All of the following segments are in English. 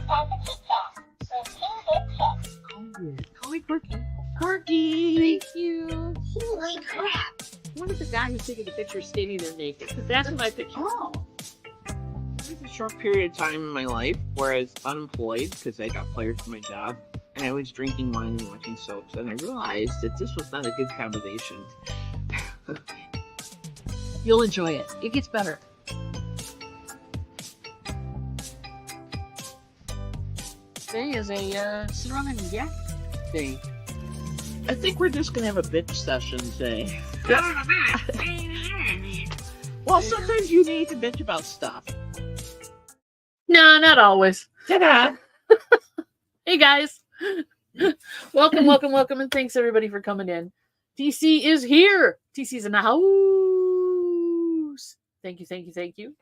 Call me Quirky. Quirky! Thank you. Holy crap! What is the guy who's taking the picture standing there naked? Because that's my picture. Oh. There was a short period of time in my life where I was unemployed because I got fired from my job. And I was drinking wine and watching soaps. And I realized that this was not a good combination. You'll enjoy it. It gets better. Today is a sit around and yak day. I think we're just going to have a bitch session today. Well, sometimes you need to bitch about stuff. No, not always. Ta-da! Hey guys. welcome, and thanks everybody for coming in. TC is here. TC's in the house. Thank you.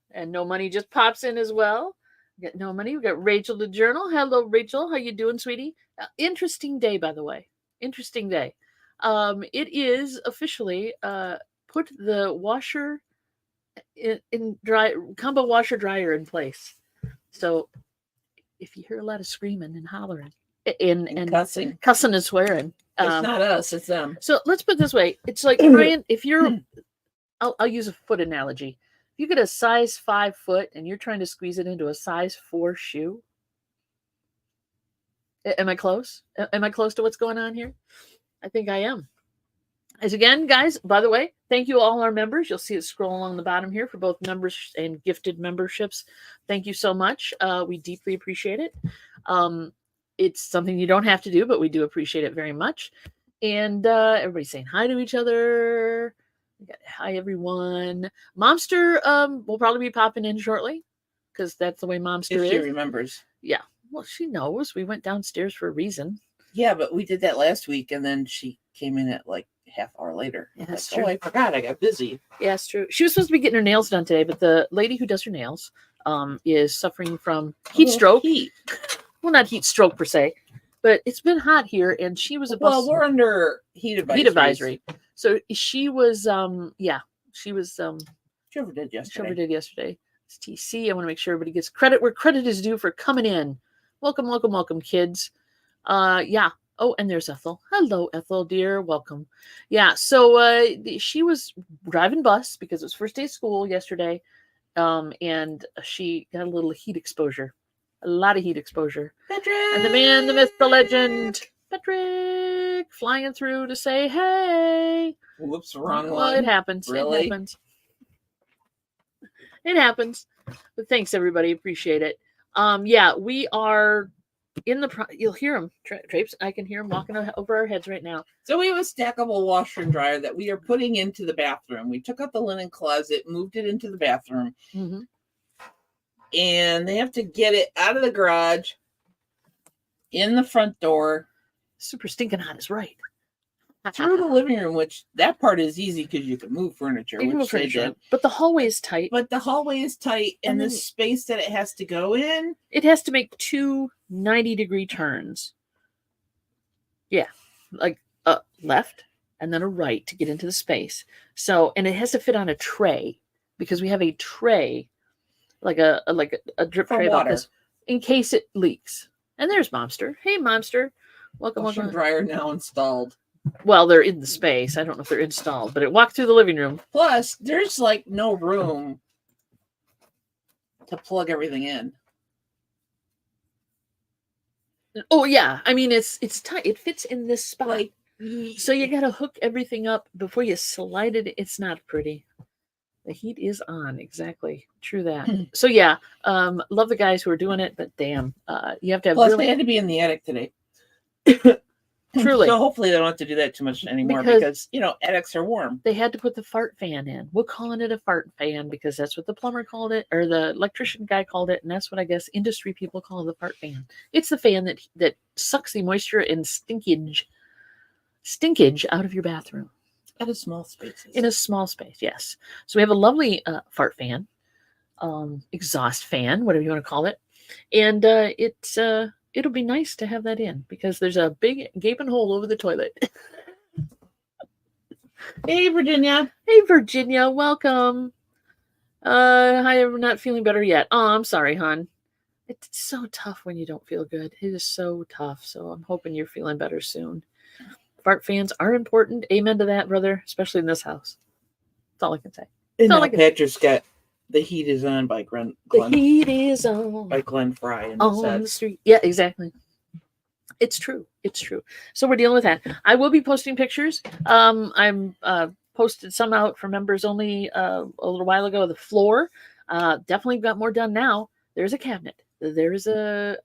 And No Money just pops in as well. We got No Money. We got Rachel the Journal. Hello, Rachel. How you doing, sweetie? Interesting day, by the way. Interesting day. It is officially put the washer in dry combo washer dryer in place. So if you hear a lot of screaming and hollering and cussing and swearing, it's not us, it's them. So let's put it this way: it's like trying. If you're, I'll use a foot analogy. If you get a size 5 foot and you're trying to squeeze it into a size 4 shoe, am I close? Am I close to what's going on here? I think I am. As again, guys, by the way, thank you all our members. You'll see it scroll along the bottom here for both members and gifted memberships. Thank you so much. We deeply appreciate it. It's something you don't have to do, but we do appreciate it very much. And everybody's saying hi to each other. Hi, everyone. Momster will probably be popping in shortly because that's the way Momster is. She remembers. Yeah. Well, she knows. We went downstairs for a reason. Yeah, but we did that last week, and then she came in at like half hour later. Yeah, that's true. true. Oh, I forgot. I got busy. Yeah, it's true. She was supposed to be getting her nails done today, but the lady who does her nails is suffering from heat stroke. Heat. Well, not heat stroke per se, but it's been hot here, and she was Well, we're under heat advisory. Heat advisory. So she was, she was. She overdid yesterday. It's TC. I want to make sure everybody gets credit where credit is due for coming in. Welcome, kids. Yeah. Oh, and there's Ethel. Hello, Ethel, dear. Welcome. Yeah. So she was driving bus because it was first day of school yesterday, and she got a little heat exposure. A lot of heat exposure. Patrick! And the man, the myth, the legend, Patrick, flying through to say, hey. Whoops, wrong one. Well, it happens. Really? It happens. But thanks, everybody. Appreciate it. Yeah, we are in the... You'll hear them, Drapes. I can hear them walking over our heads right now. So we have a stackable washer and dryer that we are putting into the bathroom. We took out the linen closet, moved it into the bathroom. Mm-hmm. And they have to get it out of the garage, in the front door. Super stinking hot is right. Through the living room, which that part is easy because you can move furniture. But the hallway is tight. And the space that it has to go in. It has to make 2 90-degree turns. Yeah, like a left and then a right to get into the space. So, and it has to fit on a tray because we have a tray, like a drip tray about this, in case it leaks. And there's Momster. Hey, Momster. Welcome. Washer and dryer now installed. Well, they're in the space. I don't know if they're installed, but it walked through the living room. Plus, there's like no room to plug everything in. Oh yeah, I mean it's tight. It fits in this spot. Like, so you got to hook everything up before you slide it. It's not pretty. The heat is on. Exactly. True that. So yeah, love the guys who are doing it, but damn, you have to have. Plus, they had to be in the attic today. Truly. So hopefully they don't have to do that too much anymore because attics are warm. They had to put the fart fan in. We're calling it a fart fan because that's what the plumber called it, or the electrician guy called it, and that's what I guess industry people call the fart fan. It's the fan that sucks the moisture and stinkage out of your bathroom. At a small space. In a small space, yes. So we have a lovely fart fan, exhaust fan, whatever you want to call it, and it'll be nice to have that in because there's a big gaping hole over the toilet. Hey, Virginia. Hey, Virginia. Welcome. Hi, I'm not feeling better yet. Oh, I'm sorry, hon. It's so tough when you don't feel good. It is so tough. So I'm hoping you're feeling better soon. Fart fans are important. Amen to that, brother, especially in this house. That's all I can say. And That's all now I can say. Patrick's got The Heat Is On by The Glenn, heat is on by Glenn Fry in the on the set. street. Yeah, exactly. It's true. It's true. So we're dealing with that. I will be posting pictures. I'm posted some out for members only a little while ago. The floor definitely got more done now. There's a cabinet. There's a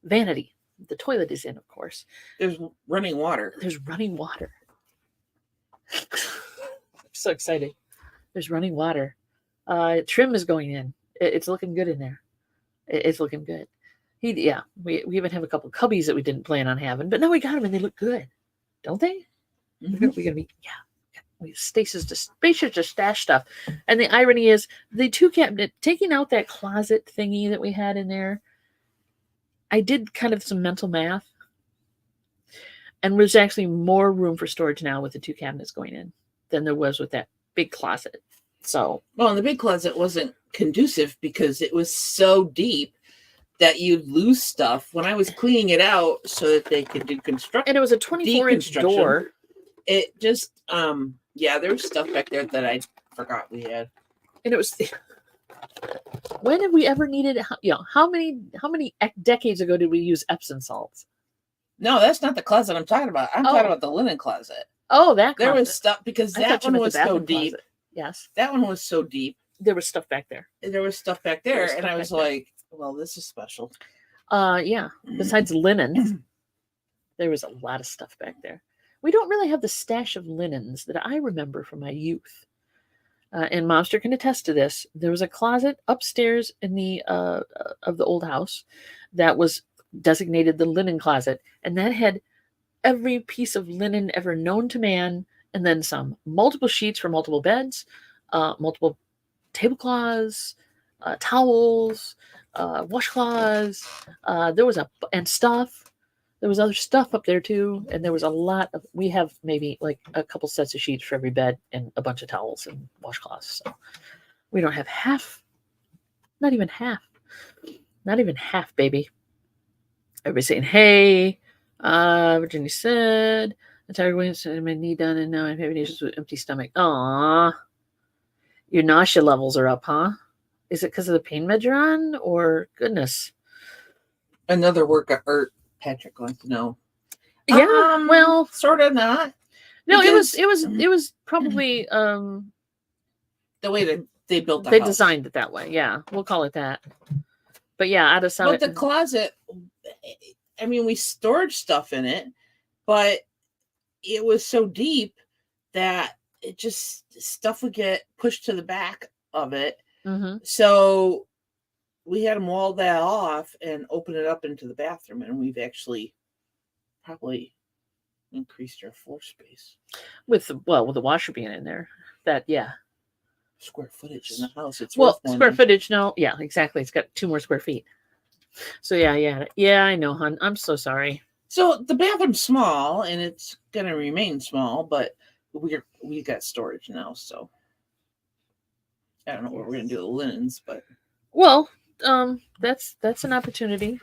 vanity. The toilet is in, of course. There's running water. There's running water. I'm so excited. There's running water. Trim is going in. It's looking good in there. It's looking good. We even have a couple of cubbies that we didn't plan on having, but now we got them and they look good, don't they? Mhm. We're gonna be Stasis just stash stuff. And the irony is the two cabinet taking out that closet thingy that we had in there. I did kind of some mental math, and there's actually more room for storage now with the two cabinets going in than there was with that big closet. So Well, and the big closet wasn't conducive because it was so deep that you'd lose stuff. When I was cleaning it out so that they could do construction, and it was a 24-inch door. It just there was stuff back there that I forgot we had. And it was when have we ever needed how many decades ago did we use Epsom salts? No, that's not the closet I'm talking about. I'm talking about the linen closet. Oh, that there closet. was stuff because I that thought you one meant was the so bathroom deep. closet. Yes, That one was so deep. there was stuff back there. There was stuff back There was there, and stuff I was back there. like, "Well, this is special." Yeah. Besides linen, there was a lot of stuff back there. We don't really have the stash of linens that I remember from my youth. And Momster can attest to this. There was a closet upstairs in the of the old house that was designated the linen closet, and that had every piece of linen ever known to man, and then some. Multiple sheets for multiple beds, multiple tablecloths, towels, washcloths. There was stuff. There was other stuff up there too, and there was a lot of. We have maybe like a couple sets of sheets for every bed and a bunch of towels and washcloths. So we don't have half. Not even half. Not even half, baby. Everybody's saying, "Hey." Virginia said, "I'm tired of waiting, so my knee done, and now I'm having issues with empty stomach." Aww. Your nausea levels are up, huh? Is it because of the pain med you're on, or goodness? Another work of art. Patrick wants to know. Yeah, well, sort of not. no, Because it was probably the way that they built the they house. designed it that way. Yeah, we'll call it that. But yeah, out of sight. But the closet, I mean, we stored stuff in it, but it was so deep that it just stuff would get pushed to the back of it. Mm-hmm. So we had them wall that off and open it up into the bathroom, and we've actually probably increased our floor space with the washer being in there. That square footage in the house. It's square footage. No, yeah, exactly. It's got 2 more square feet. So yeah, I know, hon. I'm so sorry. So the bathroom's small, and it's gonna remain small, but we got storage now, so I don't know what we're gonna do with the linens, but well, that's an opportunity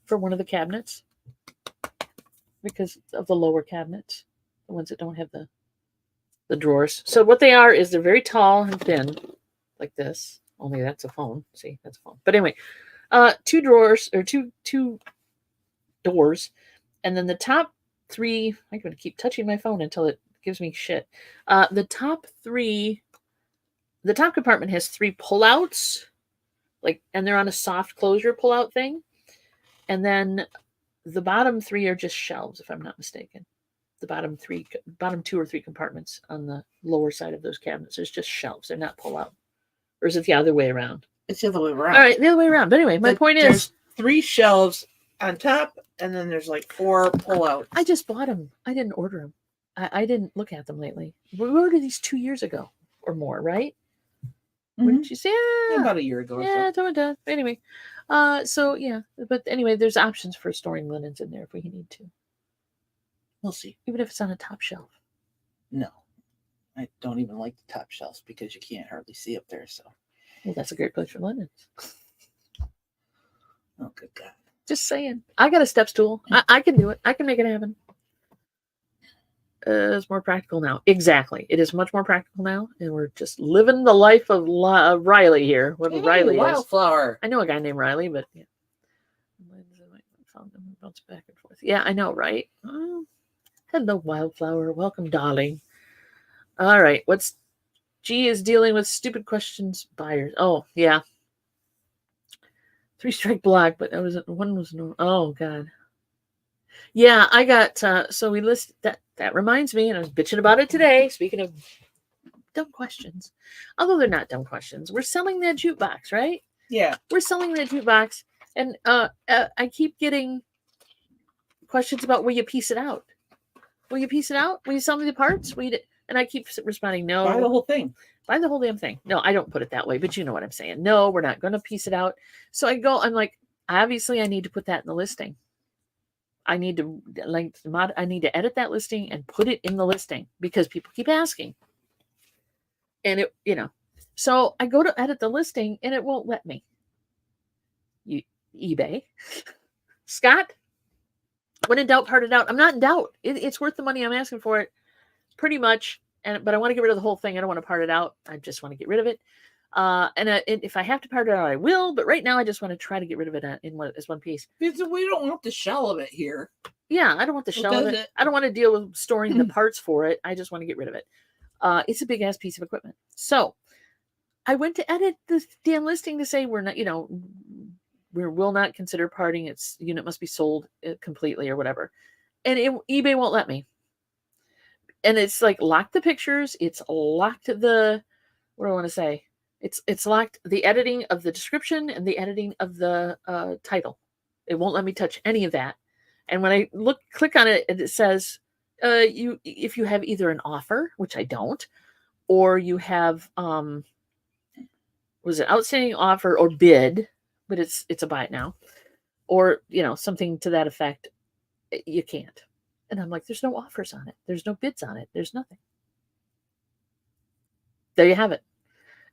for one of the cabinets because of the lower cabinets, the ones that don't have the drawers. So what they are is they're very tall and thin, like this. Only that's a phone. See, that's a phone. But anyway, 2 drawers or two doors, and then the top 3. I'm going to keep touching my phone until it gives me shit. The top compartment has 3 pullouts, and they're on a soft closure pullout thing, and then the bottom 3 are just shelves, if I'm not mistaken. The bottom 2 or 3 compartments on the lower side of those cabinets is just shelves. They're not pull out. Or is it the other way around? It's the other way around. All right, the other way around. But anyway, my point is, there's 3 shelves on top, and then there's like 4 pull-outs. I just bought them. I didn't order them. I didn't look at them lately. We ordered these 2 years ago or more, right? Wouldn't you say? Yeah, about a year ago. Yeah, so. Anyway, so yeah, but anyway, there's options for storing linens in there if we need to. We'll see. Even if it's on a top shelf. No, I don't even like the top shelves because you can't hardly see up there. So, well, that's a great place for linens. Oh, good God. Just saying. I got a step stool. I can do it. I can make it happen. It's more practical now. Exactly. It is much more practical now. And we're just living the life of Riley here. Whoever Riley is. Wildflower. I know a guy named Riley, but yeah. Bounce back and forth. Yeah, I know, right? Oh, hello, Wildflower. Welcome, darling. All right. G is dealing with stupid questions, buyers. Oh, yeah. 3-strike block, but one was no. Oh, God. Yeah, I got, so we list that. That reminds me, and I was bitching about it today. Speaking of dumb questions, although they're not dumb questions, we're selling that jukebox, right? Yeah. We're selling that jukebox, and I keep getting questions about, will you piece it out? Will you piece it out? Will you sell me the parts? And I keep responding, no. Buy the whole thing. Buy the whole damn thing. No, I don't put it that way, but you know what I'm saying. No, we're not going to piece it out. So I'm like, obviously I need to put that in the listing. I need to edit that listing and put it in the listing because people keep asking. And so I go to edit the listing and it won't let me. eBay. Scott, when in doubt, part it out. I'm not in doubt. It's worth the money I'm asking for it, pretty much. But I want to get rid of the whole thing. I don't want to part it out. I just want to get rid of it. And if I have to part it out, I will. But right now, I just want to try to get rid of it as one piece. Because we don't want the shell of it here. Yeah, I don't want the shell of it. I don't want to deal with storing the parts for it. I just want to get rid of it. It's a big ass piece of equipment. So I went to edit the damn listing to say we're not, we will not consider parting. Its unit must be sold completely or whatever. And eBay won't let me. And it's like locked the pictures. It's locked what do I want to say? It's locked the editing of the description and the editing of the title. It won't let me touch any of that. And when I click on it, it says, if you have either an offer, which I don't, or you have was it outstanding offer or bid, but it's a buy it now, or something to that effect, you can't. And I'm like, there's no offers on it. There's no bids on it. There's nothing. There you have it.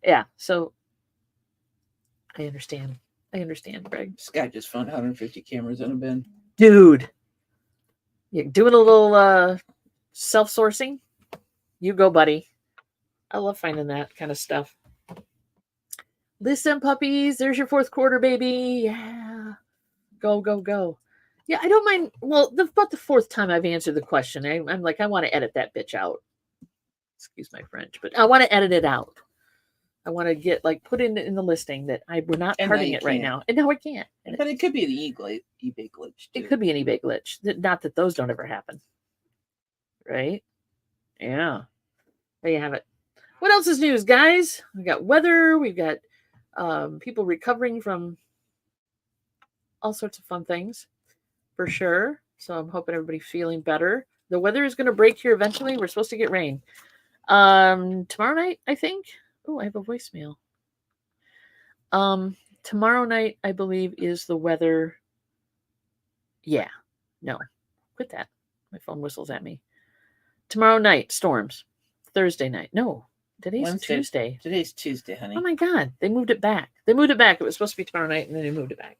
Yeah. So I understand. Greg. This guy just found 150 cameras in a bin. Dude. You're doing a little self-sourcing? You go, buddy. I love finding that kind of stuff. Listen, puppies. There's your fourth quarter, baby. Yeah. Go, go, go. Yeah, I don't mind. Well, about the fourth time I've answered the question. I'm like, I want to edit that bitch out. Excuse my French, but I want to edit it out. I want to get put in the listing that we're not parting it right now. And now I can't. But it could be the eBay glitch. Too. It could be an eBay glitch. Not that those don't ever happen. Right? Yeah. There you have it. What else is news, guys? We got weather. We've got people recovering from all sorts of fun things. For sure. So I'm hoping everybody's feeling better. The weather is going to break here eventually. We're supposed to get rain. Tomorrow night, I think. Oh, I have a voicemail. Tomorrow night, I believe, is the weather. Yeah. No. Quit that. My phone whistles at me. Tomorrow night, storms. Thursday night. No. Today's Wednesday. Tuesday. Today's Tuesday, honey. Oh my God. They moved it back. It was supposed to be tomorrow night, and then they moved it back.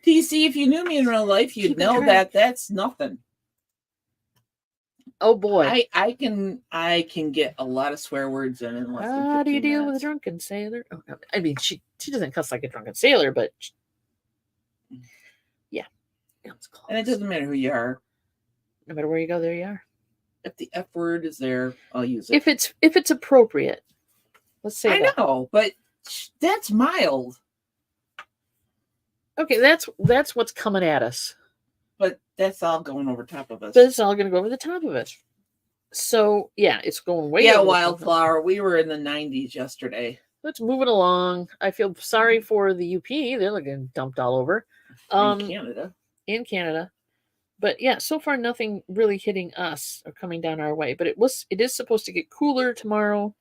TC, if you knew me in real life, you'd know that that's nothing. Oh boy. I can get a lot of swear words in less than 15 How do you deal minutes. with a drunken sailor? Oh, no. I mean, she doesn't cuss like a drunken sailor, but yeah. And it doesn't matter who you are. No matter where you go, there you are. If the F word is there, I'll use it. If it's appropriate. Let's say that. I know, but that's mild. Okay, that's what's coming at us. But that's all going over top of us. But it's all going to go over the top of it. So, yeah, it's going way over Wildflower. We were in the 90s yesterday. Let's move it along. I feel sorry for the UP. They're getting dumped all over. In Canada. But yeah, so far nothing really hitting us or coming down our way. But it is supposed to get cooler tomorrow.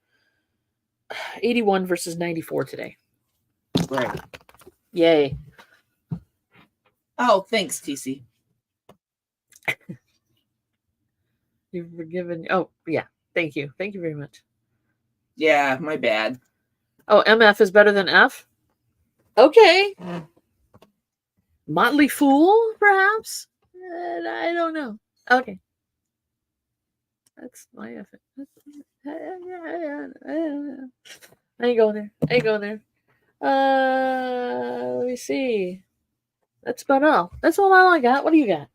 81 versus 94 today. Right. Yay. Oh, thanks, TC. You've forgiven. Oh, yeah. Thank you. Thank you very much. Yeah, my bad. Oh, MF is better than F? Okay. Motley Fool, perhaps? I don't know. Okay. That's my effort. I ain't going there. I ain't going there. Let me see. That's about all. That's all I got. What do you got?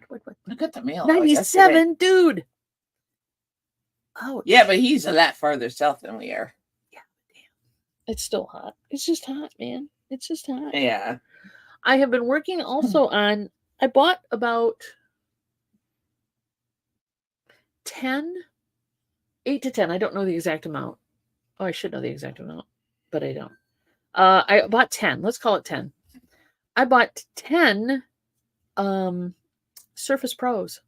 What? I got the mail. 97, dude. Oh, yeah, but he's a lot farther south than we are. Yeah, damn. It's still hot. It's just hot, man. It's just hot. Yeah. I have been working also on. I bought about 10, 8 to 10. I don't know the exact amount. Oh, I should know the exact amount, but I don't. I bought 10. Let's call it 10. I bought 10 Surface Pros.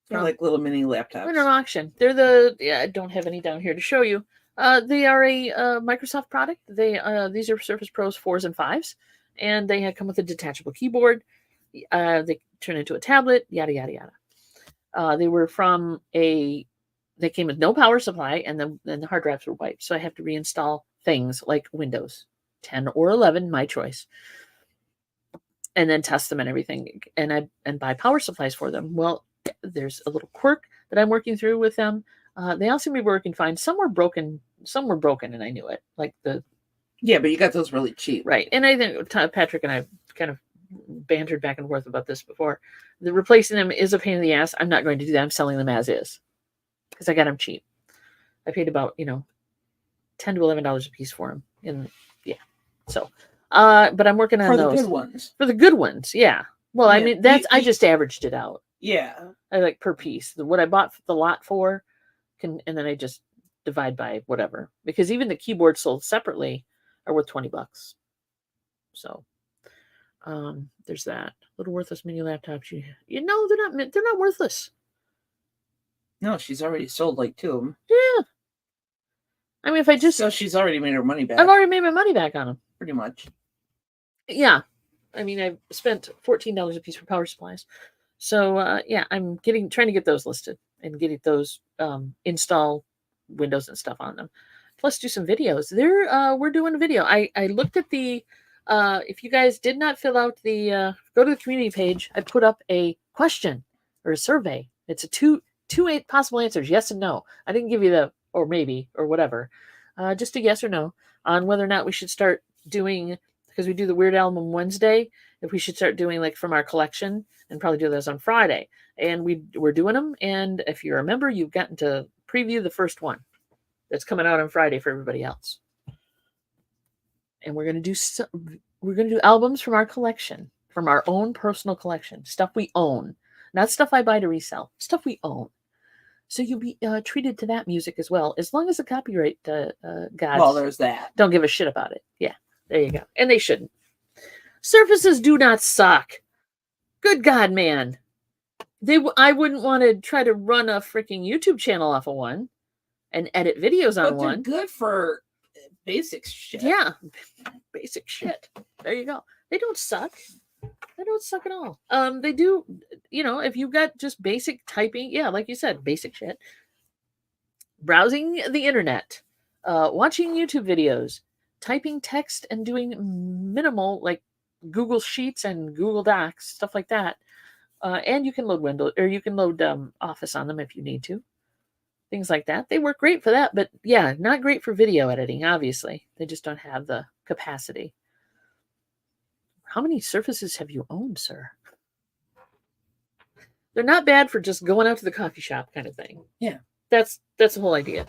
They're like little mini laptops. In an auction. They're I don't have any down here to show you. They are a Microsoft product. These are Surface Pros 4s and 5s, and they come with a detachable keyboard. They turn into a tablet, yada, yada, yada. They were from they came with no power supply, and then the hard drives were wiped. So I have to reinstall things like Windows 10 or 11, my choice, and then test them and everything, and buy power supplies for them. Well, there's a little quirk that I'm working through with them. They all seem to be working fine. Some were broken, and I knew it. Like yeah, but you got those really cheap, right? And I think Patrick and I kind of bantered back and forth about this before. The replacing them is a pain in the ass. I'm not going to do that. I'm selling them as is because I got them cheap. I paid about $10 to $11 a piece for them, and yeah. So, but I'm working on those for the good ones. For the good ones, yeah. Well, yeah, I mean I just averaged it out. Yeah, I like per piece. What I bought the lot for, and then I just divide by whatever, because even the keyboards sold separately are worth $20. So, there's that. Little worthless mini laptops. They're not worthless. No, she's already sold like 2 of them. Yeah. I mean, so she's already made her money back. I've already made my money back on them, pretty much. Yeah, I mean, I spent $14 a piece for power supplies. So yeah, I'm trying to get those listed and getting those install Windows and stuff on them. Plus, do some videos. We're doing a video. I looked at the. If you guys did not fill out the go to the community page, I put up a question or a survey. It's a two possible answers, yes and no. I didn't give you the or maybe or whatever, just a yes or no on whether or not we should start doing, because we do the Weird Album Wednesday, if we should start doing like from our collection and probably do those on Friday. And we're doing them. And if you remember, you've gotten to preview the first one that's coming out on Friday for everybody else. And we're going to do albums from our collection, from our own personal collection, stuff we own, not stuff I buy to resell, stuff we own. So you'll be treated to that music as well, as long as the copyright gods well, there's that. Don't give a shit about it. Yeah, there you go. And they shouldn't. Surfaces do not suck. Good God, man. I wouldn't want to try to run a freaking YouTube channel off of one and edit videos on one. But they're good for basic shit. Yeah, basic shit. There you go. They don't suck. They don't suck at all. They do, if you've got just basic typing, yeah, like you said, basic shit. Browsing the internet, watching YouTube videos, typing text and doing minimal, like Google Sheets and Google Docs, stuff like that. And you can load Windows, or you can load Office on them if you need to. Things like that. They work great for that, but yeah, not great for video editing, obviously. They just don't have the capacity. How many Surfaces have you owned, sir? They're not bad for just going out to the coffee shop kind of thing. Yeah. That's the whole idea.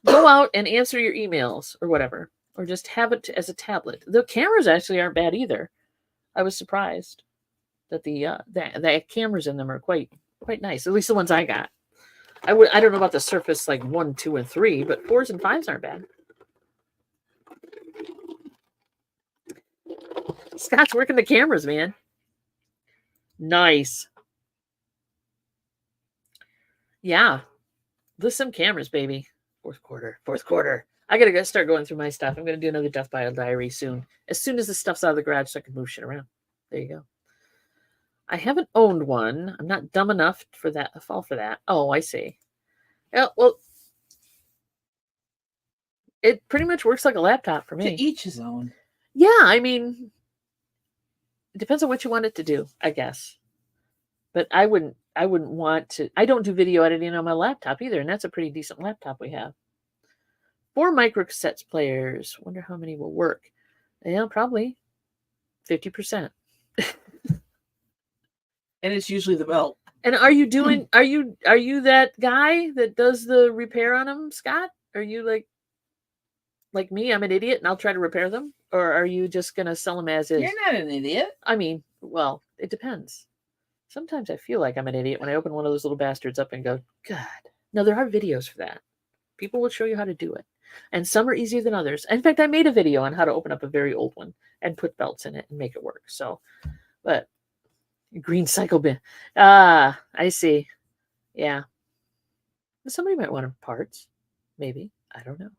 Go out and answer your emails or whatever, or just have it as a tablet. The cameras actually aren't bad either. I was surprised that the cameras in them are quite nice. At least the ones I got. I don't know about the Surface like 1, 2, and 3, but 4s and 5s aren't bad. Scott's working the cameras, man. Nice. Yeah. There's some cameras, baby. Fourth quarter. I got to start going through my stuff. I'm going to do another Death by a Diary soon. As soon as the stuff's out of the garage so I can move shit around. There you go. I haven't owned one. I'm not dumb enough for that. I fall for that. Oh, I see. Yeah, well, It pretty much works like a laptop for me. To each his own. Yeah, I mean, it depends on what you want it to do, I guess. But I wouldn't want to. I don't do video editing on my laptop either, and that's a pretty decent laptop we have. 4 microcassettes players. Wonder how many will work. Yeah, probably 50%. And it's usually the belt. And are you doing? Are you that guy that does the repair on them, Scott? Are you like me? I'm an idiot, and I'll try to repair them, or are you just gonna sell them as is? You're not an idiot. I mean, well, it depends. Sometimes I feel like I'm an idiot when I open one of those little bastards up and go, God. No, there are videos for that. People will show you how to do it. And some are easier than others. In fact, I made a video on how to open up a very old one and put belts in it and make it work. So, but green cycle bin. Ah, I see. Yeah. Somebody might want parts. Maybe. I don't know.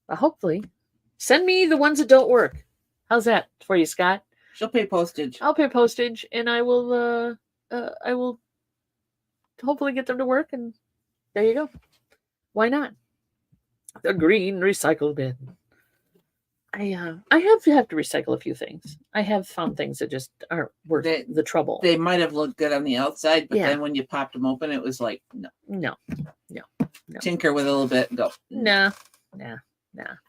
But hopefully, send me the ones that don't work. How's that for you, Scott? She'll pay postage. I'll pay postage, and I will hopefully get them to work, and there you go. Why not? The green recycle bin. I have to recycle a few things. I have found things that just aren't worth the trouble. They might have looked good on the outside, but Yeah. then when you popped them open, it was like, no. No. Tinker with it a little bit and go, Nah.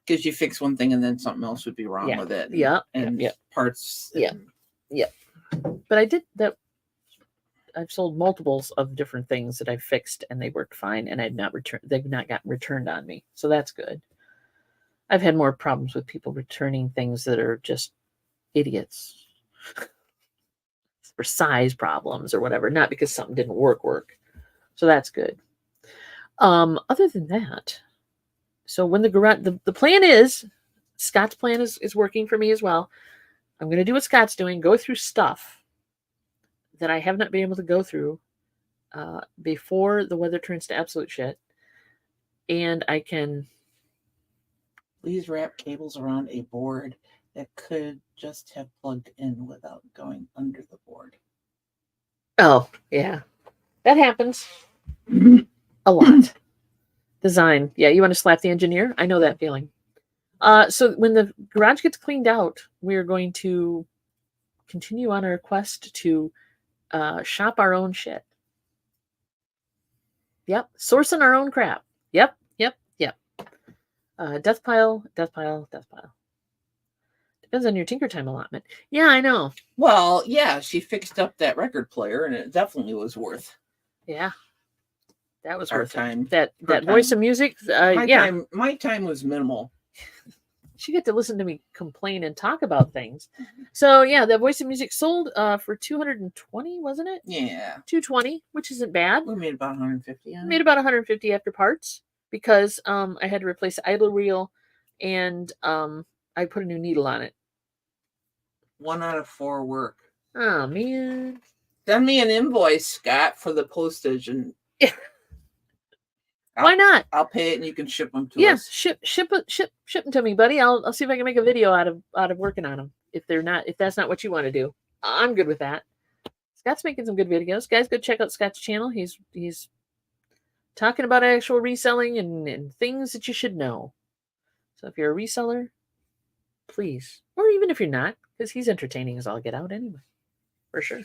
Because you fix one thing and then something else would be wrong with it. Yeah. And parts. Yeah. But I did that. I've sold multiples of different things that I fixed and they worked fine, and they've not gotten returned on me. So that's good. I've had more problems with people returning things that are just idiots for size problems or whatever, not because something didn't work. So that's good. Other than that, so when the garage, the plan is, Scott's plan is working for me as well. I'm going to do what Scott's doing, go through stuff that I have not been able to go through before the weather turns to absolute shit. And I can... Please wrap cables around a board that could just have plugged in without going under the board. Oh, yeah. That happens a lot. Design. Yeah, you want to slap the engineer? I know that feeling. So when the garage gets cleaned out, we're going to continue on our quest to shop our own shit. Yep. Sourcing our own crap. Yep. Death pile. Depends on your tinker time allotment. Yeah, I know. Well, yeah, she fixed up that record player and it definitely was worth. Yeah. That was our worth time. That voice of music. My time was minimal. She got to listen to me complain and talk about things. So yeah, that voice of music sold for $220, wasn't it? Yeah. $220, which isn't bad. We made about $150. Made about $150 after parts because I had to replace the idle reel and I put a new needle on it. 1 out of 4 work. Oh man. Send me an invoice, Scott, for the postage and why not? I'll pay it and you can ship them to us. Ship them to me, buddy. I'll see if I can make a video out of working on them. If that's not what you want to do, I'm good with that. Scott's making some good videos. Guys, go check out Scott's channel. He's talking about actual reselling and things that you should know. So if you're a reseller, please, or even if you're not, because he's entertaining as all get out anyway, for sure.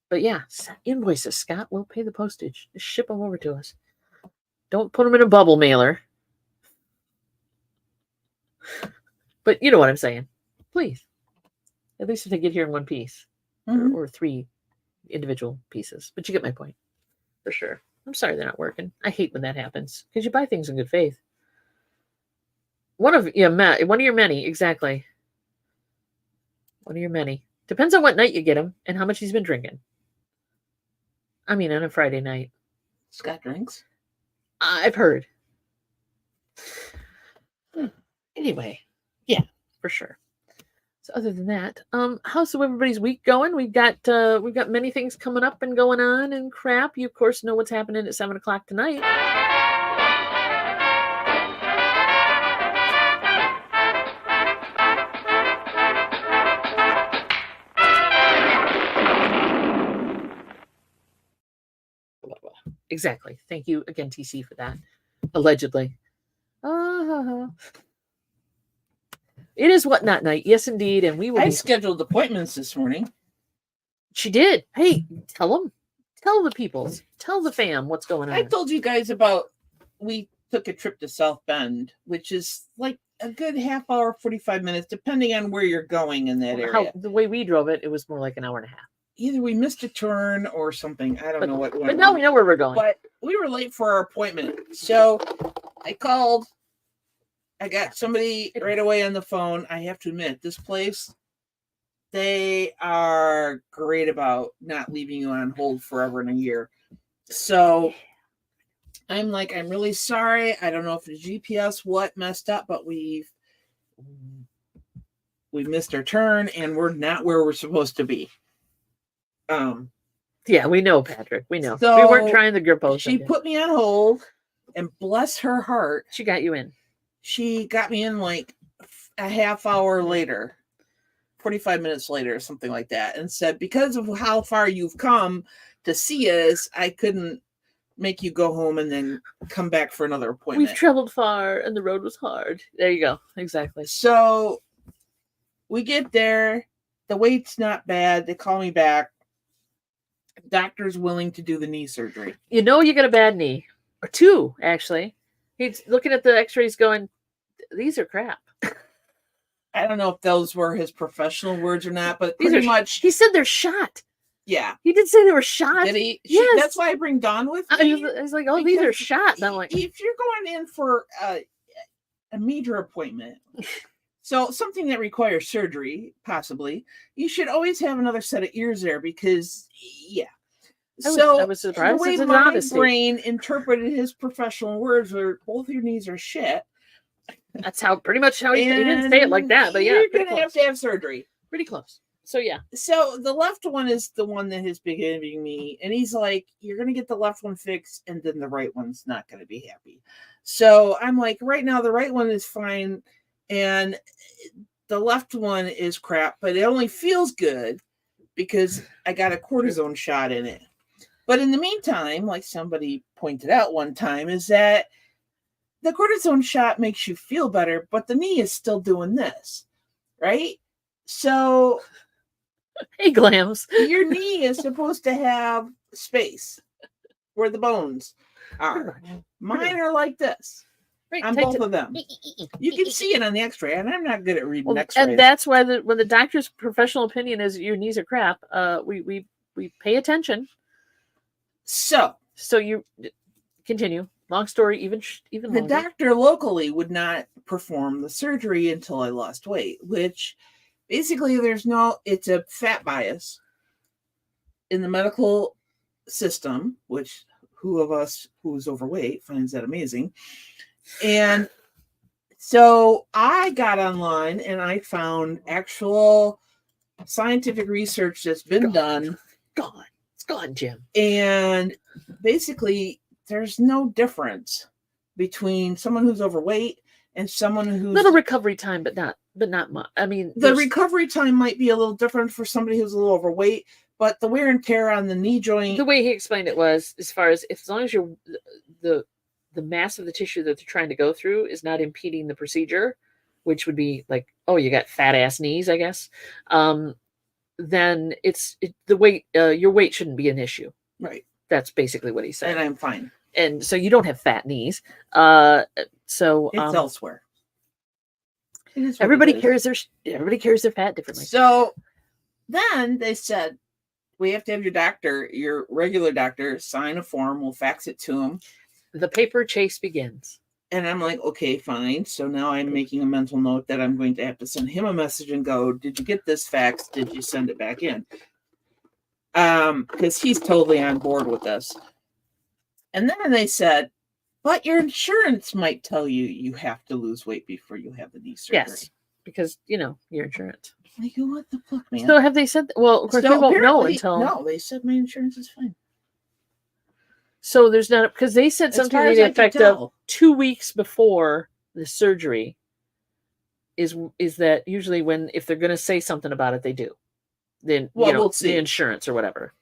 But yeah, invoices. Scott will pay the postage. Just ship them over to us. Don't put them in a bubble mailer. But you know what I'm saying. Please. At least if they get here in one piece. Mm-hmm. Or 3 individual pieces. But you get my point. For sure. I'm sorry they're not working. I hate when that happens. Because you buy things in good faith. One of your many. Exactly. One of your many. Depends on what night you get them. And how much he's been drinking. I mean, on a Friday night. Scott drinks? I've heard. Anyway, yeah, for sure. So other than that, how's everybody's week going? We've got many things coming up and going on and crap. You of course know what's happening at 7:00 tonight. Exactly. Thank you again, TC, for that. Allegedly. It is Whatnot night. Yes, indeed. And we will I be. scheduled appointments this morning. She did. Hey, tell them. Tell the peoples. Tell the fam what's going on. I told you guys about we took a trip to South Bend, which is like a good half hour, 45 minutes, depending on where you're going in that area. The way we drove it, it was more like an hour and a half. Either we missed a turn or something. I don't know what went But now wrong. we know where we're going. But we were late for our appointment. So I called. I got somebody right away on the phone. I have to admit, this place, they are great about not leaving you on hold forever and a year. So I'm like, I'm really sorry. I don't know if the GPS messed up, but we missed our turn and we're not where we're supposed to be. Yeah, we know, Patrick. We know. So we weren't trying to grip both. She put me on hold, and bless her heart, she got you in. She got me in like a half hour later, 45 minutes later, or something like that, and said, because of how far you've come to see us, I couldn't make you go home and then come back for another appointment. We've traveled far and the road was hard. There you go. Exactly. So we get there. The wait's not bad. They call me back. Doctor's willing to do the knee surgery. You know you got a bad knee. Or two, actually. He's looking at the x-rays going, these are crap. I don't know if those were his professional words or not, but pretty much. He said they're shot. Yeah. He did say they were shot. Did he? Yes. That's why I bring Dawn with me. I was like, oh, these are shot. And I'm like, if you're going in for a major appointment, so something that requires surgery, possibly, you should always have another set of ears there because, yeah. I was surprised. The way my brain interpreted his professional words were, both your knees are shit. That's pretty much how he didn't say it like that, but yeah. You're going to have to have surgery. Pretty close. So, yeah. So the left one is the one that has been giving me, and he's like, you're going to get the left one fixed, and then the right one's not going to be happy. So I'm like, right now, the right one is fine, and the left one is crap, but it only feels good because I got a cortisone shot in it. But in the meantime, like somebody pointed out one time, is that the cortisone shot makes you feel better, but the knee is still doing this, right? So, hey, Glams, your knee is supposed to have space where the bones are. Mine are like this. Right, on both of them. You can see it on the x-ray, and I'm not good at reading x-rays. And that's why when the doctor's professional opinion is your knees are crap, we pay attention. So you continue. Long story, even longer. The doctor locally would not perform the surgery until I lost weight, which basically it's a fat bias in the medical system, which who of us who's overweight finds that amazing. And so I got online and I found actual scientific research that's been done. It's gone, Jim. And basically, there's no difference between someone who's overweight and someone who's little recovery time, but not much. I mean, the recovery time might be a little different for somebody who's a little overweight, but the wear and tear on the knee joint. The way he explained it was, as long as you're the mass of the tissue that they're trying to go through is not impeding the procedure, which would be like, oh, you got fat ass knees, I guess. Then the weight, your weight shouldn't be an issue. Right. That's basically what he said. And I'm fine. And so you don't have fat knees. So it's elsewhere. Everybody carries their fat differently. So then they said, we have to have your regular doctor, sign a form. We'll fax it to him. The paper chase begins. And I'm like, okay, fine. So now I'm making a mental note that I'm going to have to send him a message and go, did you get this fax? Did you send it back in? Because he's totally on board with this. And then they said, but your insurance might tell you have to lose weight before you have the knee surgery. Yes, because, your insurance. Like, what the fuck, man? So have they said, well, of course, we won't know until. No, they said my insurance is fine. So there's not, because they said something to the effect of 2 weeks before the surgery is that usually if they're going to say something about it, they do. Then, we'll see. The insurance or whatever.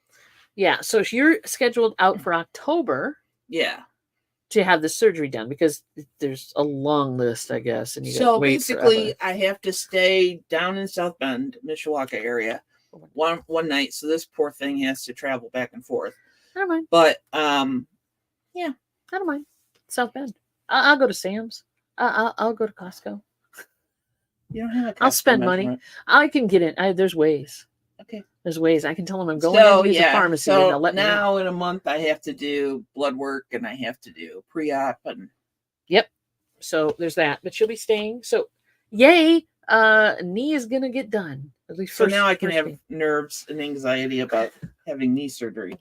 Yeah. So if you're scheduled out for October. Yeah. to have the surgery done, because there's a long list, I guess, and you got So to wait basically, forever. I have to stay down in South Bend, Mishawaka area, one night. So this poor thing has to travel back and forth. I don't mind. But I don't mind. South Bend. I'll go to Sam's. I'll go to Costco. you don't have a I'll Costco spend money. measurement. I can get in. There's ways. Okay. There's ways. I can tell them I'm going So in to use yeah, a pharmacy, and so they'll let me know. now in a month I have to do blood work and I have to do pre-op and Yep. So there's that. But she'll be staying. So yay. Knee is gonna get done. At least so first, now I can first have thing. nerves and anxiety about having knee surgery.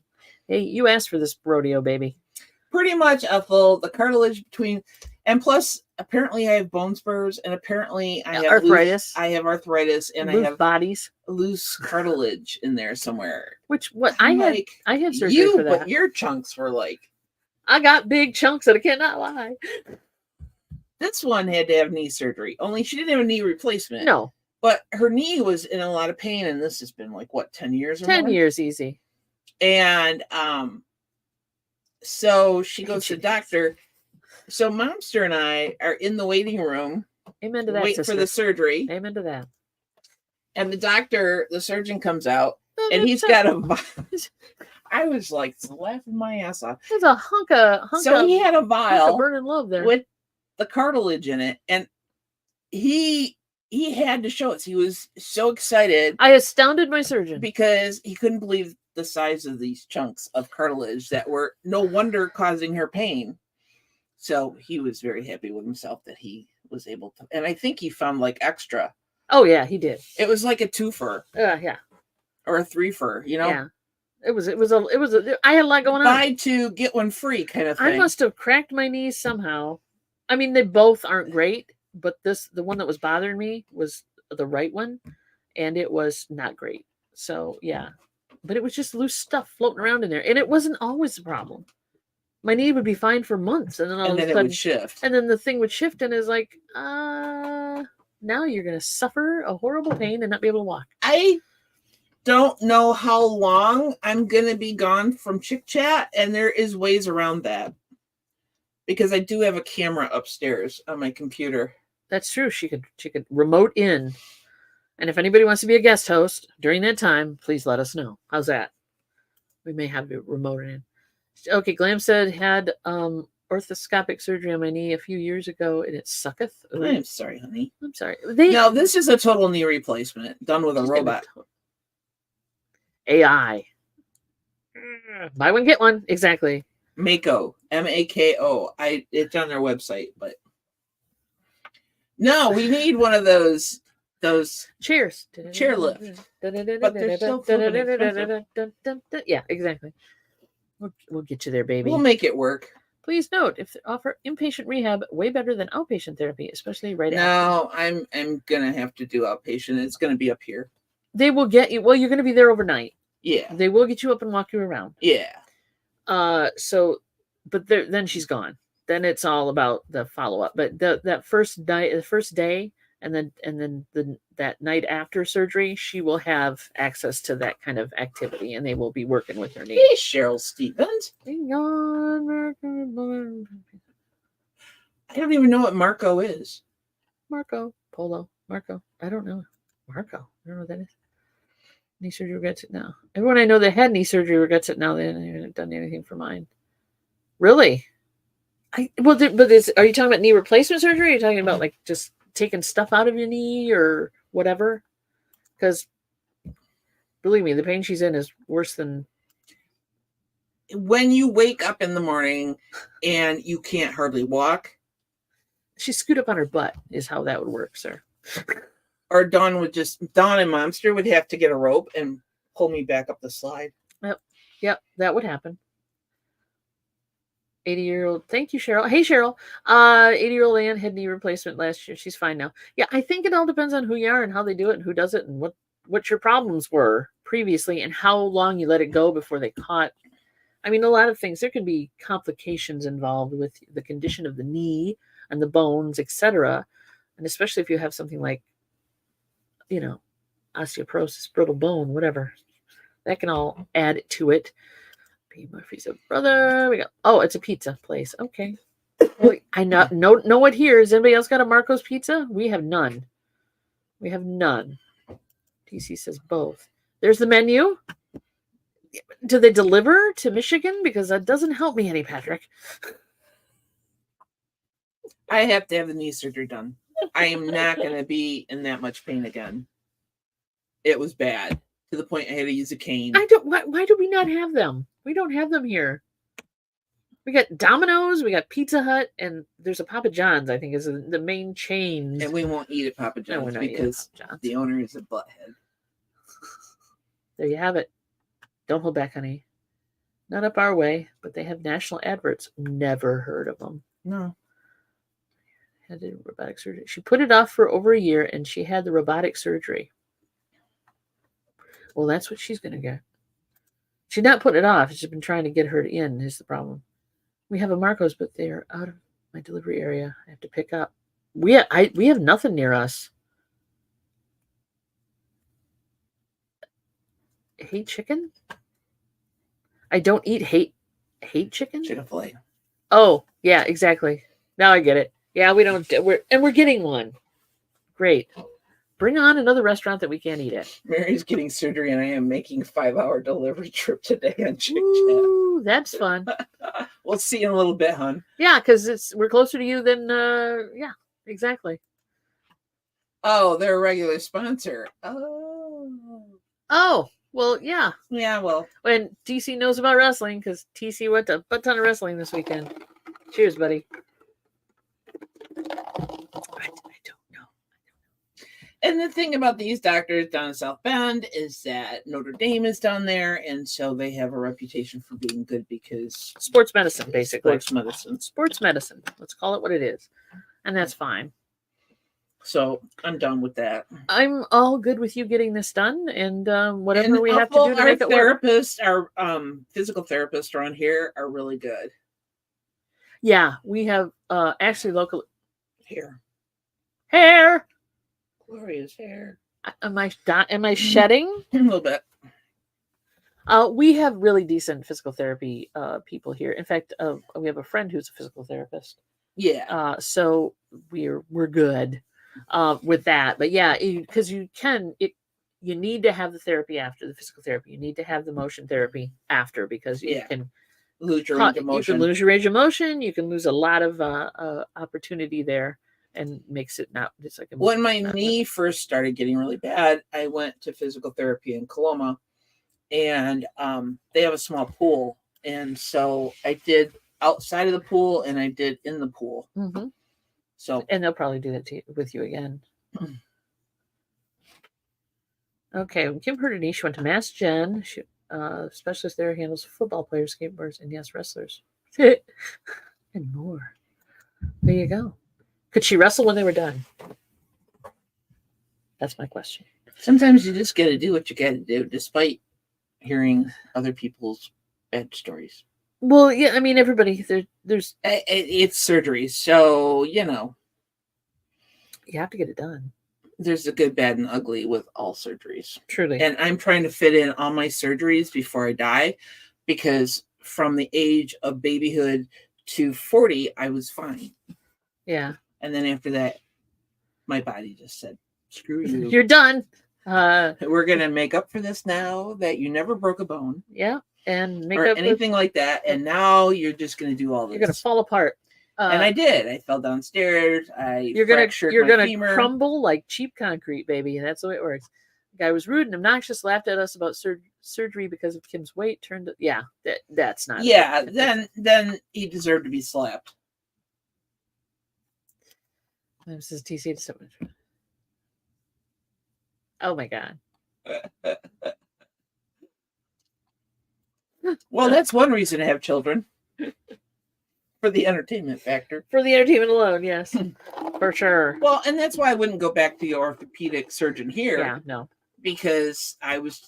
Hey, you asked for this rodeo, baby. Pretty much, Ethel, the cartilage between, and plus apparently I have bone spurs, and apparently I have arthritis. I have arthritis, and Loose I have bodies. loose cartilage in there somewhere. Which what I'm I like, had surgery for that. But your chunks were like, I got big chunks that I cannot lie. this one had to have knee surgery. Only she didn't have a knee replacement. No. But her knee was in a lot of pain, and this has been like what, 10 years or 10 more? years easy. And so she goes to the doctor. So Momster and I are in the waiting room. Amen to that. Waiting for the surgery. Amen to that. And the surgeon comes out, and he's got a. I was like laughing my ass off. There's a hunk of. So he had a vial burning love there with the cartilage in it, and he had to show us. He was so excited. I astounded my surgeon because he couldn't believe the size of these chunks of cartilage that were no wonder causing her pain. So he was very happy with himself that he was able to, and I think he found like extra. Oh yeah, he did. It was like a 2-fer. Yeah. Or a 3-fer, you know? Yeah. It was I had a lot going on. Buy 2, get 1 free kind of thing. I must have cracked my knees somehow. I mean, they both aren't great, but the one that was bothering me was the right one, and it was not great. So yeah. But it was just loose stuff floating around in there. And it wasn't always the problem. My knee would be fine for months, and then all of a sudden it would shift. And then the thing would shift, and is like, now you're gonna suffer a horrible pain and not be able to walk. I don't know how long I'm gonna be gone from Chick Chat, and there is ways around that. Because I do have a camera upstairs on my computer. That's true. She could remote in. And if anybody wants to be a guest host during that time, please let us know. How's that? We may have to remote in. Okay, Glam said had orthoscopic surgery on my knee a few years ago, and it sucketh. I'm sorry, honey. I'm sorry. No, this is a total knee replacement done with a robot. AI. Buy one, get one. Exactly. Mako. Mako. It's on their website, but no, we need one of those chairs. Chairlift. But they're still yeah, exactly. We'll get you there, baby. We'll make it work. Please note, if they offer inpatient rehab, way better than outpatient therapy, especially right after. No, I'm gonna have to do outpatient. It's gonna be up here. They will get you. Well, you're gonna be there overnight. Yeah. They will get you up and walk you around. Yeah. So, but then she's gone. Then it's all about the follow up. But that first day, and then that night after surgery, she will have access to that kind of activity, and they will be working with her knee. Hey, Cheryl Stevens. I don't even know what Marco is. Marco Polo. Marco. I don't know. Marco. I don't know what that is. Knee surgery regrets it now. Everyone I know that had knee surgery regrets it now. They haven't done anything for mine. Really? Are you talking about knee replacement surgery? Or are you talking about like just taking stuff out of your knee or whatever? Because believe me, the pain she's in is worse than when you wake up in the morning and you can't hardly walk. She scoot up on her butt is how that would work, sir. Or Dawn and Momster would have to get a rope and pull me back up the slide. Yep, that would happen. 80-year-old. Thank you, Cheryl. Hey, Cheryl. 80-year-old Ann had knee replacement last year. She's fine now. Yeah, I think it all depends on who you are and how they do it and who does it and what your problems were previously and how long you let it go before they caught. I mean, a lot of things. There can be complications involved with the condition of the knee and the bones, etc. And especially if you have something like, osteoporosis, brittle bone, whatever. That can all add to it. P. Murphy's a brother. We got. Oh, it's a pizza place. Okay. Well, I know what here. Has anybody else got a Marco's Pizza? We have none. We have none. TC says both. There's the menu. Do they deliver to Michigan? Because that doesn't help me any, Patrick. I have to have the knee surgery done. I am not going to be in that much pain again. It was bad to the point I had to use a cane. I don't. Why do we not have them? We don't have them here. We got Domino's, we got Pizza Hut, and there's a Papa John's. I think is the main chain. And we won't eat at Papa No, we're John's not eating at because Papa John's. the owner is a butthead. There you have it. Don't hold back, honey. Not up our way, but they have national adverts. Never heard of them. No. Had a robotic surgery. She put it off for over a year, and she had the robotic surgery. Well, that's what she's going to get. She's not putting it off. She's been trying to get her in, is the problem. We have a Marco's, but they are out of my delivery area. I have to pick up. We have nothing near us. Hate chicken? I don't eat hate chicken? Chick-fil-A. Oh, yeah, exactly. Now I get it. Yeah, we don't. We're getting one. Great. Bring on another restaurant that we can't eat at. Mary's getting surgery, and I am making a 5-hour delivery trip today on Chick Chat. Ooh, that's fun. We'll see you in a little bit, hon. Yeah, because we're closer to you than yeah, exactly. Oh, they're a regular sponsor. Oh, well, yeah. Yeah, well. When TC knows about wrestling, because TC went to a butt ton of wrestling this weekend. Cheers, buddy. I don't know. And the thing about these doctors down in South Bend is that Notre Dame is down there, and so they have a reputation for being good because Sports medicine, basically. sports medicine. Sports medicine. Let's call it what it is. And that's fine. So I'm done with that. I'm all good with you getting this done, and whatever And we have to do to make it work. Our physical therapists around here are really good. Yeah, we have actually local Hair. Gloria's hair. Am I shedding? A little bit. We have really decent physical therapy people here. In fact, we have a friend who's a physical therapist. Yeah. So we're good with that. But yeah, because you need to have the therapy after the physical therapy. You need to have the motion therapy after because you can lose your range of motion. You can lose your range of motion. You can lose a lot of opportunity there, and makes it not. It's like when my knee first started getting really bad, I went to physical therapy in Coloma, and they have a small pool, and so I did outside of the pool and I did in the pool. Mm-hmm. So and they'll probably do that with you again. Okay, Kim Herderney, she went to Mass Gen. She specialist there, handles football players, skateboarders, and yes, wrestlers. And more. There you go. Could she wrestle when they were done? That's my question. Sometimes you just got to do what you got to do, despite hearing other people's bad stories. Well, yeah, I mean, everybody, there's... It's surgery, so, you know. You have to get it done. There's the good, bad, and ugly with all surgeries. Truly. And I'm trying to fit in all my surgeries before I die, because from the age of babyhood to 40, I was fine. Yeah. And then after that, my body just said, screw you. You're done. We're going to make up for this now that you never broke a bone. Yeah. And make or up anything like that. And now you're just going to do all this. You're going to fall apart. And I did. I fell downstairs. You're going to crumble like cheap concrete, baby. That's the way it works. The guy was rude and obnoxious, laughed at us about surgery because of Kim's weight. That's not. Yeah. Then he deserved to be slapped. This is TC to 7. Oh my God. Well, that's one reason to have children. For the entertainment factor. For the entertainment alone, yes. For sure. Well, and that's why I wouldn't go back to the orthopedic surgeon here. Yeah, no. Because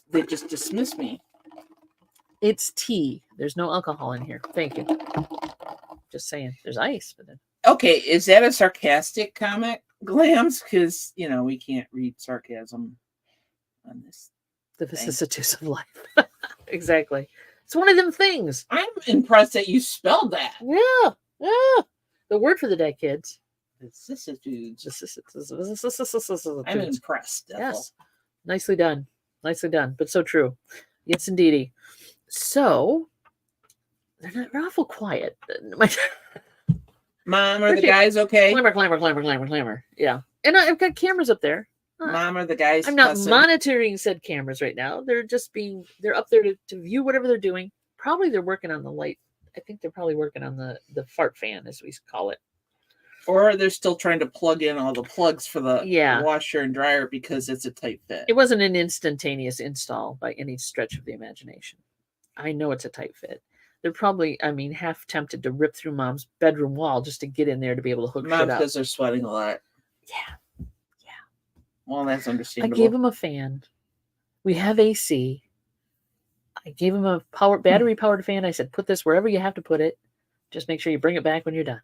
they just dismissed me. It's tea. There's no alcohol in here. Thank you. Just saying. There's ice, but then. Okay, is that a sarcastic comment, Glams? Because, we can't read sarcasm on this. The vicissitudes of life. Exactly. It's one of them things. I'm impressed that you spelled that. Yeah. Yeah. The word for the day, kids. Vicissitudes. Vicissitudes. I'm impressed. Yes. Nicely done. Nicely done. But so true. Yes, indeedy. So they're awful quiet. Mom, are the guys okay? Clamor. Yeah. And I've got cameras up there. Mom, are the guys I'm not cussing? monitoring said cameras right now. They're up there to view whatever they're doing. Probably they're working on the light. I think they're probably working on the fart fan, as we call it. Or they're still trying to plug in all the plugs for the Yeah. washer and dryer because it's a tight fit. It wasn't an instantaneous install by any stretch of the imagination. I know it's a tight fit. They're probably, half tempted to rip through Mom's bedroom wall just to get in there to be able to hook Mom, shit up. because they're sweating a lot. Yeah. Well, that's I understandable. gave him a fan. We have AC. I gave him a battery-powered fan. I said, put this wherever you have to put it. Just make sure you bring it back when you're done.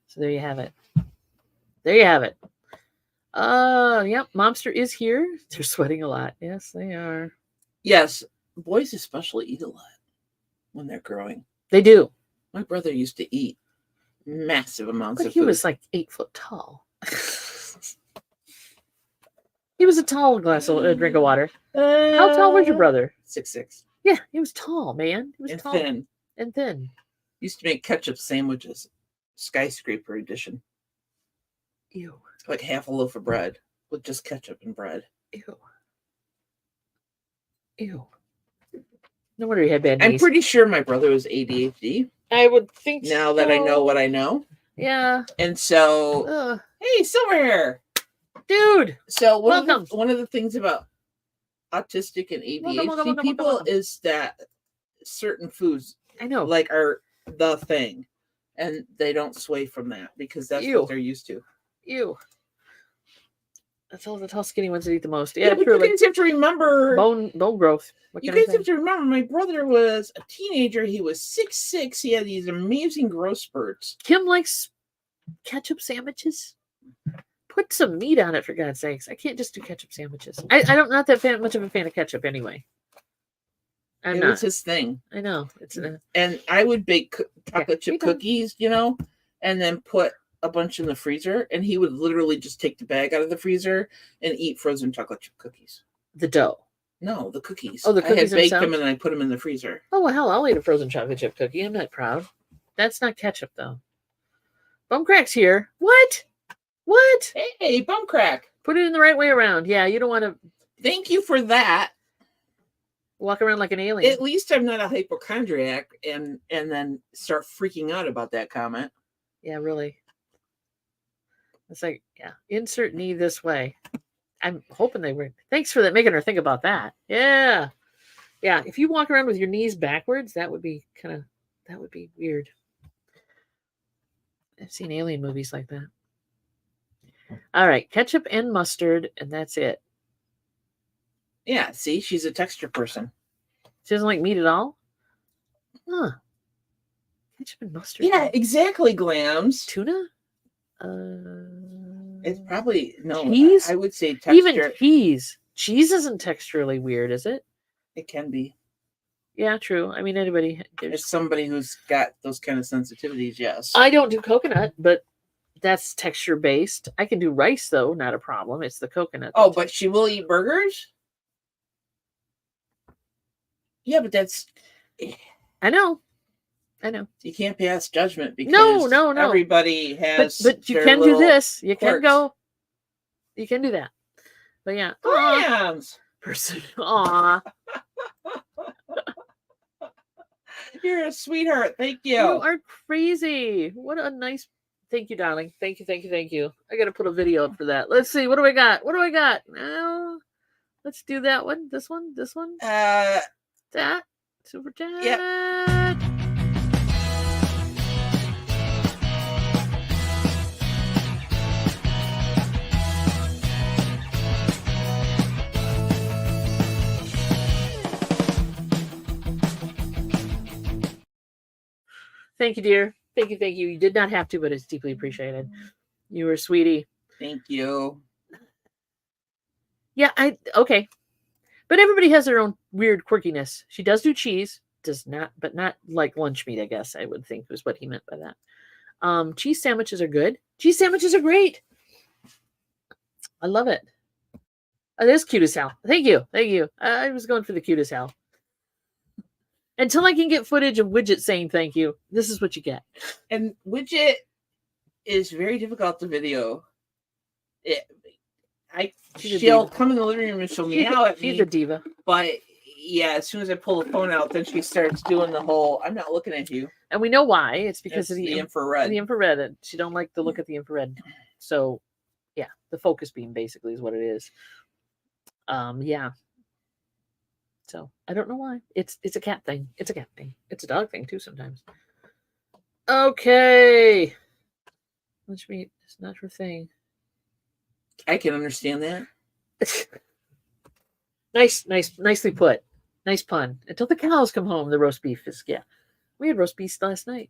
So there you have it. There you have it. Yep, Momster is here. They're sweating a lot. Yes, they are. Yes, boys especially eat a lot when they're growing. They do. My brother used to eat massive amounts But of he food. was like 8 foot tall. He was a tall drink of water. How tall was your brother? 6'6". Yeah, he was tall, man. He was And tall thin. and thin. Used to make ketchup sandwiches. Skyscraper edition. Ew. Like half a loaf of bread with just ketchup and bread. Ew. No wonder he had bad I'm knees. pretty sure my brother was ADHD. I would think Now that I know what I know. Yeah. And so, hey, Silver Hair. Dude. So Welcome. one of the things about autistic and ADHD Welcome. people is that certain foods I know. like are the thing. And they don't sway from that because that's Ew. what they're used to. Ew. That's all the tall skinny ones that eat the most. Yeah, Yeah, but truly. you guys have to remember Bone growth. You guys have to remember, my brother was a teenager. He was 6'6". He had these amazing growth spurts. Kim likes ketchup sandwiches. Put some meat on it, for God's sakes. I can't just do ketchup sandwiches. I'm not that much of a fan of ketchup anyway. It was his thing. I know. And I would bake chocolate chip cookies, and then put a bunch in the freezer. And he would literally just take the bag out of the freezer and eat frozen chocolate chip cookies. The dough. No, the cookies. Oh, the cookies I had baked themselves? them and I put them in the freezer. Oh, well, hell, I'll eat a frozen chocolate chip cookie. I'm not proud. That's not ketchup, though. Bumcrack's here. What? Hey, Bumcrack. Put it in the right way around. Yeah, you don't want to Thank you for that. walk around like an alien. At least I'm not a hypochondriac and then start freaking out about that comment. Yeah, really. It's like, insert knee this way. I'm hoping they were. Thanks for that, making her think about that. Yeah. Yeah, if you walk around with your knees backwards, that would be weird. I've seen alien movies like that. All right, ketchup and mustard, and that's it. Yeah, see, she's a texture person. She doesn't like meat at all? Huh. Ketchup and mustard. Yeah, exactly, Glams. Tuna? It's probably, no, cheese? I would say texture. Even cheese. Cheese isn't texturally weird, is it? It can be. Yeah, true. I mean, anybody. It's somebody who's got those kind of sensitivities, yes. I don't do coconut, but that's texture based. I can do rice, though, not a problem. It's the coconut. Oh, but she will eat burgers? Yeah, but that's... I know. You can't pass judgment because No. everybody has But you their can do little this. You can quirks. go. You can do that. But yeah. Glams! Person. Aw. You're a sweetheart. Thank you. You are crazy. What a nice. Thank you, darling. Thank you. I got to put a video up for that. Let's see. What do I got? Now, let's do that one. This one. That. Super chat. Yep. Thank you, dear. Thank you. You did not have to, but it's deeply appreciated. You were a sweetie. Thank you. Yeah, okay. But everybody has their own weird quirkiness. She does do cheese. does not, but not like lunch meat, I guess I would think was what he meant by that. Cheese sandwiches are good. Cheese sandwiches are great. I love it. Oh, there's cute as hell. Thank you. Thank you. I was going for the cute as hell. Until I can get footage of Widget saying thank you, this is what you get. And Widget is very difficult to video. She'll come in the living room and she'll meow at me. She's a diva. But yeah, as soon as I pull the phone out, then she starts doing the whole, I'm not looking at you. And we know why. It's because of the infrared. The infrared. She don't like to look at the infrared. So yeah, the focus beam basically is what it is. Yeah. So I don't know why. It's a cat thing. It's a cat thing. It's a dog thing too sometimes. Okay. Lunch meat is not her thing. I can understand that. Nicely put. Nice pun. Until the cows come home, the roast beef is We had roast beef last night.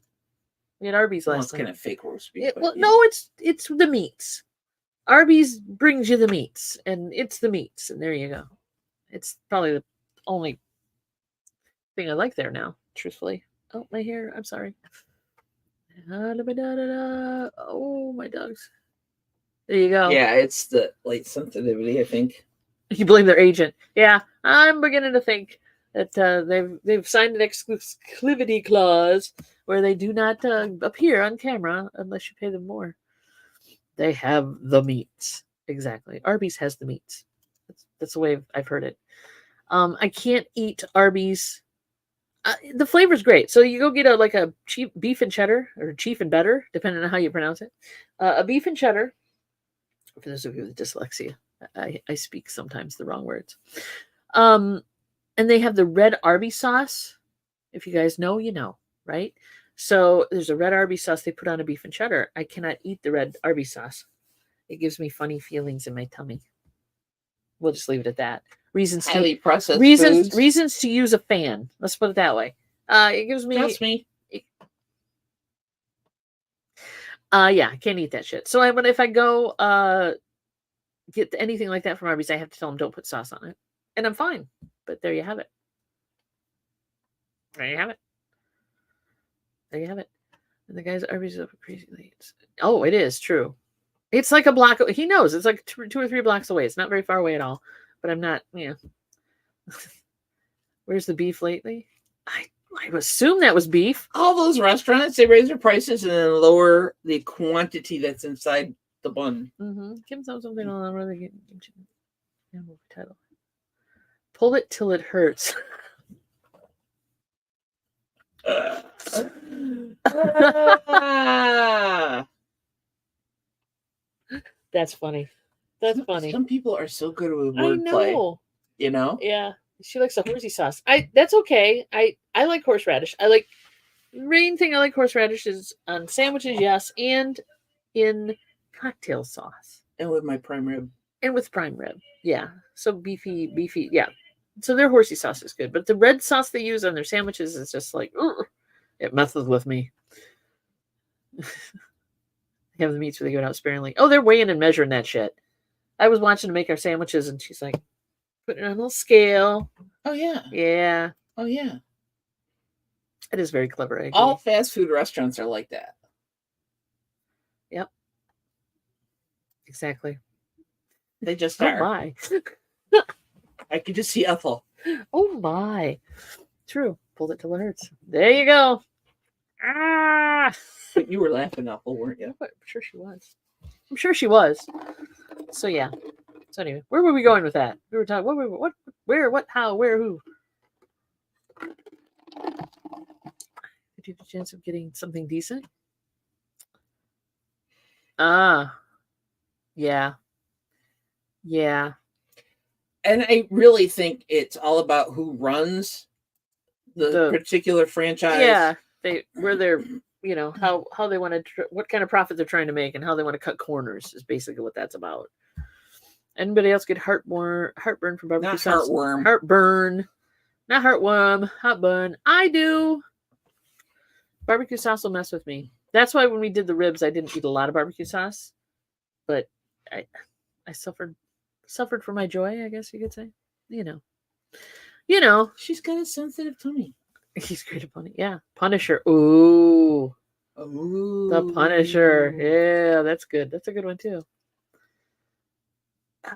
We had Arby's last night. Kind of fake roast beef. No, it's the meats. Arby's brings you the meats, and it's the meats, and there you go. It's probably the only thing I like there now, truthfully. Oh, my hair. I'm sorry. Oh, my dogs. There you go. Yeah, it's the light sensitivity, I think. You blame their agent. Yeah, I'm beginning to think that they've signed an exclusivity clause where they do not appear on camera unless you pay them more. They have the meats. Exactly. Arby's has the meats. That's the way I've heard it. I can't eat Arby's. The flavor's great. So you go get a cheap beef and cheddar, or chief and better, depending on how you pronounce it. A beef and cheddar. For those of you with dyslexia, I speak sometimes the wrong words. And they have the red Arby's sauce. If you guys know, you know, right? So there's a red Arby's sauce they put on a beef and cheddar. I cannot eat the red Arby's sauce. It gives me funny feelings in my tummy. We'll just leave it at that. Reasons to use a fan. Let's put it that way. It gives me. Trust me. Yeah, I can't eat that shit. So if I go get anything like that from Arby's, I have to tell them don't put sauce on it, and I'm fine. But there you have it. There you have it. There you have it. And the guy's Arby's up crazy late. Oh, it is true. It's like a block. He knows it's like 2 or 3 blocks away. It's not very far away at all. But I'm not. Where's the beef lately? I assume that was beef. All those restaurants, they raise their prices and then lower the quantity that's inside the bun. Mm-hmm. Kim said something on the title. Pull it till it hurts. That's funny. That's funny. Some people are so good with wordplay. You know? Yeah. She likes the horsey sauce. That's okay. I like horseradish. Main thing I like horseradish is on sandwiches, yes, and in cocktail sauce. And with my prime rib. Yeah. So beefy, yeah. So their horsey sauce is good. But the red sauce they use on their sandwiches is just like, it messes with me. They have the meats where they go out sparingly. Oh, they're weighing and measuring that shit. I was watching to make our sandwiches, and she's like, putting it on a little scale. Oh, yeah. Yeah. Oh, yeah. It is very clever. All fast food restaurants are like that. Yep. Exactly. They just are. Oh, my. I could just see Ethel. Oh, my. True. Pulled it till it hurts. There you go. Ah! But you were laughing, Ethel, weren't you? I'm sure she was. So, yeah. So anyway, where were we going with that? We were talking what, where, what, how, where, who. Did you have a chance of getting something decent? Yeah. Yeah. And I really think it's all about who runs the particular franchise. Yeah. Where they're, how they want to, what kind of profit they're trying to make and how they want to cut corners is basically what that's about. Anybody else get heartburn from barbecue sauce? Heartburn. Not heartworm. Heartburn. I do. Barbecue sauce will mess with me. That's why when we did the ribs, I didn't eat a lot of barbecue sauce. But I suffered for my joy, I guess you could say. You know. She's got a sensitive tummy. He's great at Punisher. Yeah, Punisher. Ooh, Ooh. the Punisher. Yeah, that's good. That's a good one too.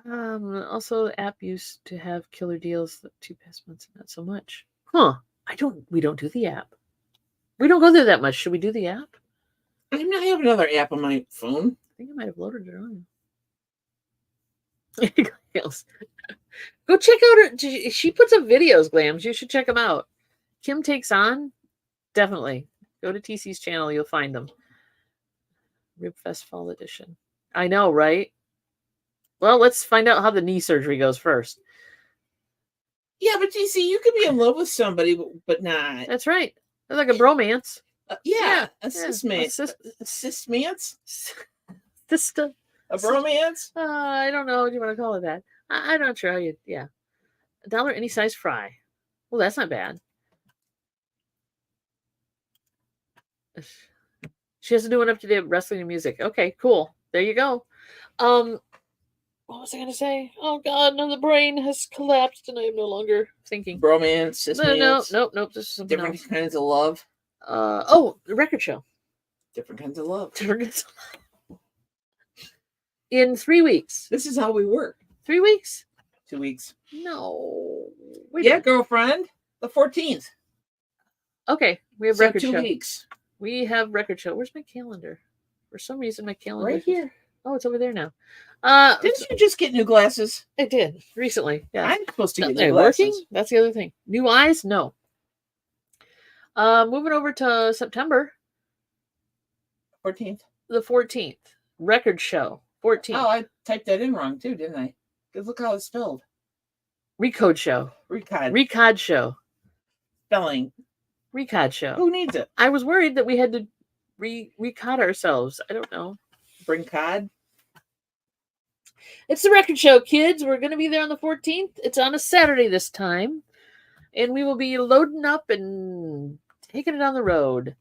Also, the app used to have killer deals the 2 past months, not so much. Huh? We don't do the app. We don't go there that much. Should we do the app? I have another app on my phone. I think I might have loaded it on. Go check out her. She puts up videos, Glams. You should check them out. Kim Takes On. Definitely. Go to TC's channel. You'll find them. Ribfest Fall Edition. I know, right? Well, let's find out how the knee surgery goes first. Yeah, but TC, you could be in love with somebody, but not. That's right. It's like a bromance. Assistmance. Sister. A bromance? I don't know what you want to call it that. I'm not sure how you, yeah. $1 any size fry. Well, that's not bad. She has to do one up to date wrestling and music. Okay, cool. There you go. What was I going to say? Oh, God, no, the brain has collapsed and I am no longer thinking. Bromance, assistmance. Nope. This is something different else. kinds of love. The record show. Different kinds of love. Different kinds of love. In 3 weeks. This is how we work. 3 weeks? 2 weeks. No. Girlfriend. The 14th. Okay, we have record 2 show. weeks. We have record show. Where's my calendar? For some reason, my calendar Right here. Oh, it's over there now. Didn't you just get new glasses? I did recently. Yeah, I'm supposed to get they're new glasses. working. That's the other thing. New eyes? No. Moving over to September 14th. the 14th. Record show. 14th. Oh, I typed that in wrong too, didn't I? Because look how it's spelled. Recode show. Recod show. Spelling. Recod show. Who needs it? I was worried that we had to recod ourselves. I don't know. Bring cod. It's the record show, kids. We're going to be there on the 14th. It's on a Saturday this time. And we will be loading up and taking it on the road.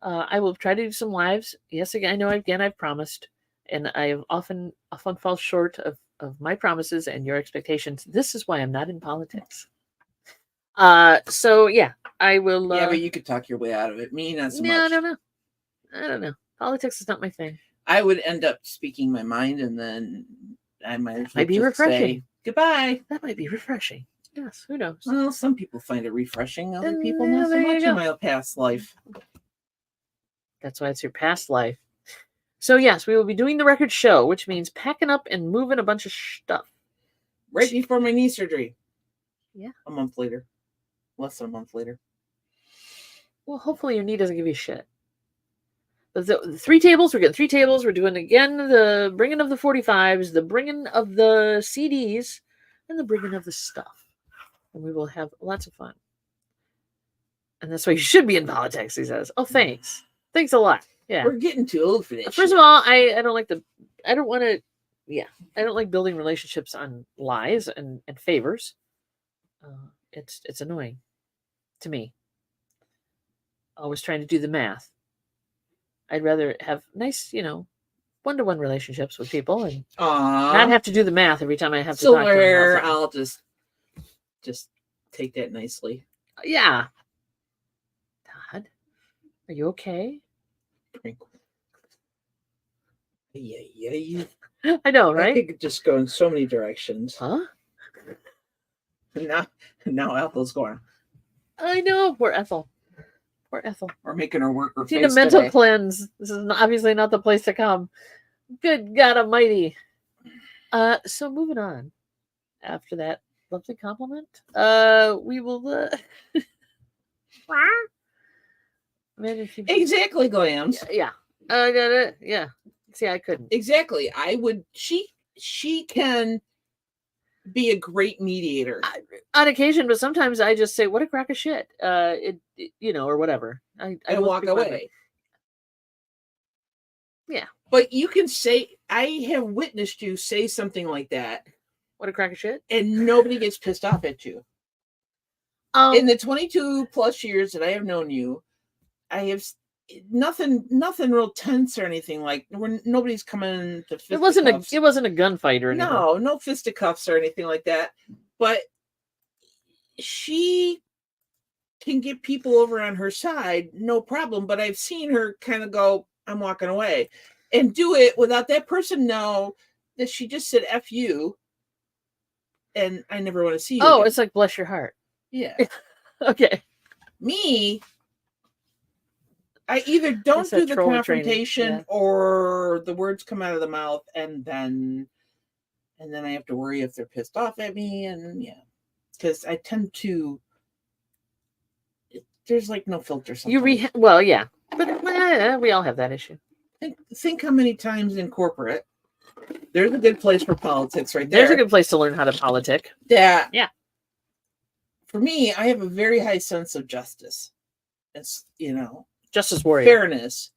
I will try to do some lives. Yes, again, I know I've promised. And I have often fall short of my promises and your expectations. This is why I'm not in politics. So, yeah, I will. Yeah, but you could talk your way out of it. Me, not so much. I don't know. Politics is not my thing. I would end up speaking my mind, and then I might be just refreshing. Say, goodbye. That might be refreshing. Yes, who knows? Well, some people find it refreshing. Other And people not so there you much go. in my past life. That's why it's your past life. So, yes, we will be doing the record show, which means packing up and moving a bunch of stuff. Right before my knee surgery. Yeah. A month later. Less than a month later. Well, hopefully your knee doesn't give you shit. The 3 tables, we're getting 3 tables. We're doing again the bringing of the 45s, the bringing of the CDs, and the bringing of the stuff. And we will have lots of fun. And that's why you should be in politics, he says. Oh, thanks. Thanks a lot. Yeah. We're getting too old for that. First of all, I don't like I don't like building relationships on lies and favors. It's annoying to me. Always trying to do the math. I'd rather have nice, one-to-one relationships with people and not have to do the math every time I have to talk to them. Where I'll just take that nicely. Yeah. Todd, are you okay? Yeah. I know, right? I could just go in so many directions. Huh? Now Ethel's going. I know. Poor Ethel. We're making her work her Need face a mental today. cleanse. This is obviously not the place to come. Good God Almighty. So moving on. After that lovely compliment, we will. Imagine if you... Exactly, Glams. Yeah. I got it. Yeah. See, I couldn't. Exactly. I would. She can be a great mediator on occasion, but sometimes I just say, "What a crock of shit," or whatever. I walk away. Yeah, but you can say, "I have witnessed you say something like that." What a crock of shit, and nobody gets pissed off at you. In the 22 plus years that I have known you, I have nothing real tense or anything like when nobody's coming to fisticuffs. It wasn't a gunfight or anything. No fisticuffs or anything like that. But she can get people over on her side, no problem. But I've seen her kind of go, I'm walking away, and do it without that person know that she just said F you, and I never want to see you Oh, again. it's like bless your heart. Yeah. Okay. Me, I either don't It's that do the troll training, confrontation yeah. or the words come out of the mouth, and then I have to worry if they're pissed off at me, and yeah, because I tend to. There's like no filter. Sometimes. Well, yeah, but we all have that issue. Think how many times in corporate. There's a good place for politics right there. There's a good place to learn how to politic. That, yeah. For me, I have a very high sense of justice. It's, justice warrior. Fairness.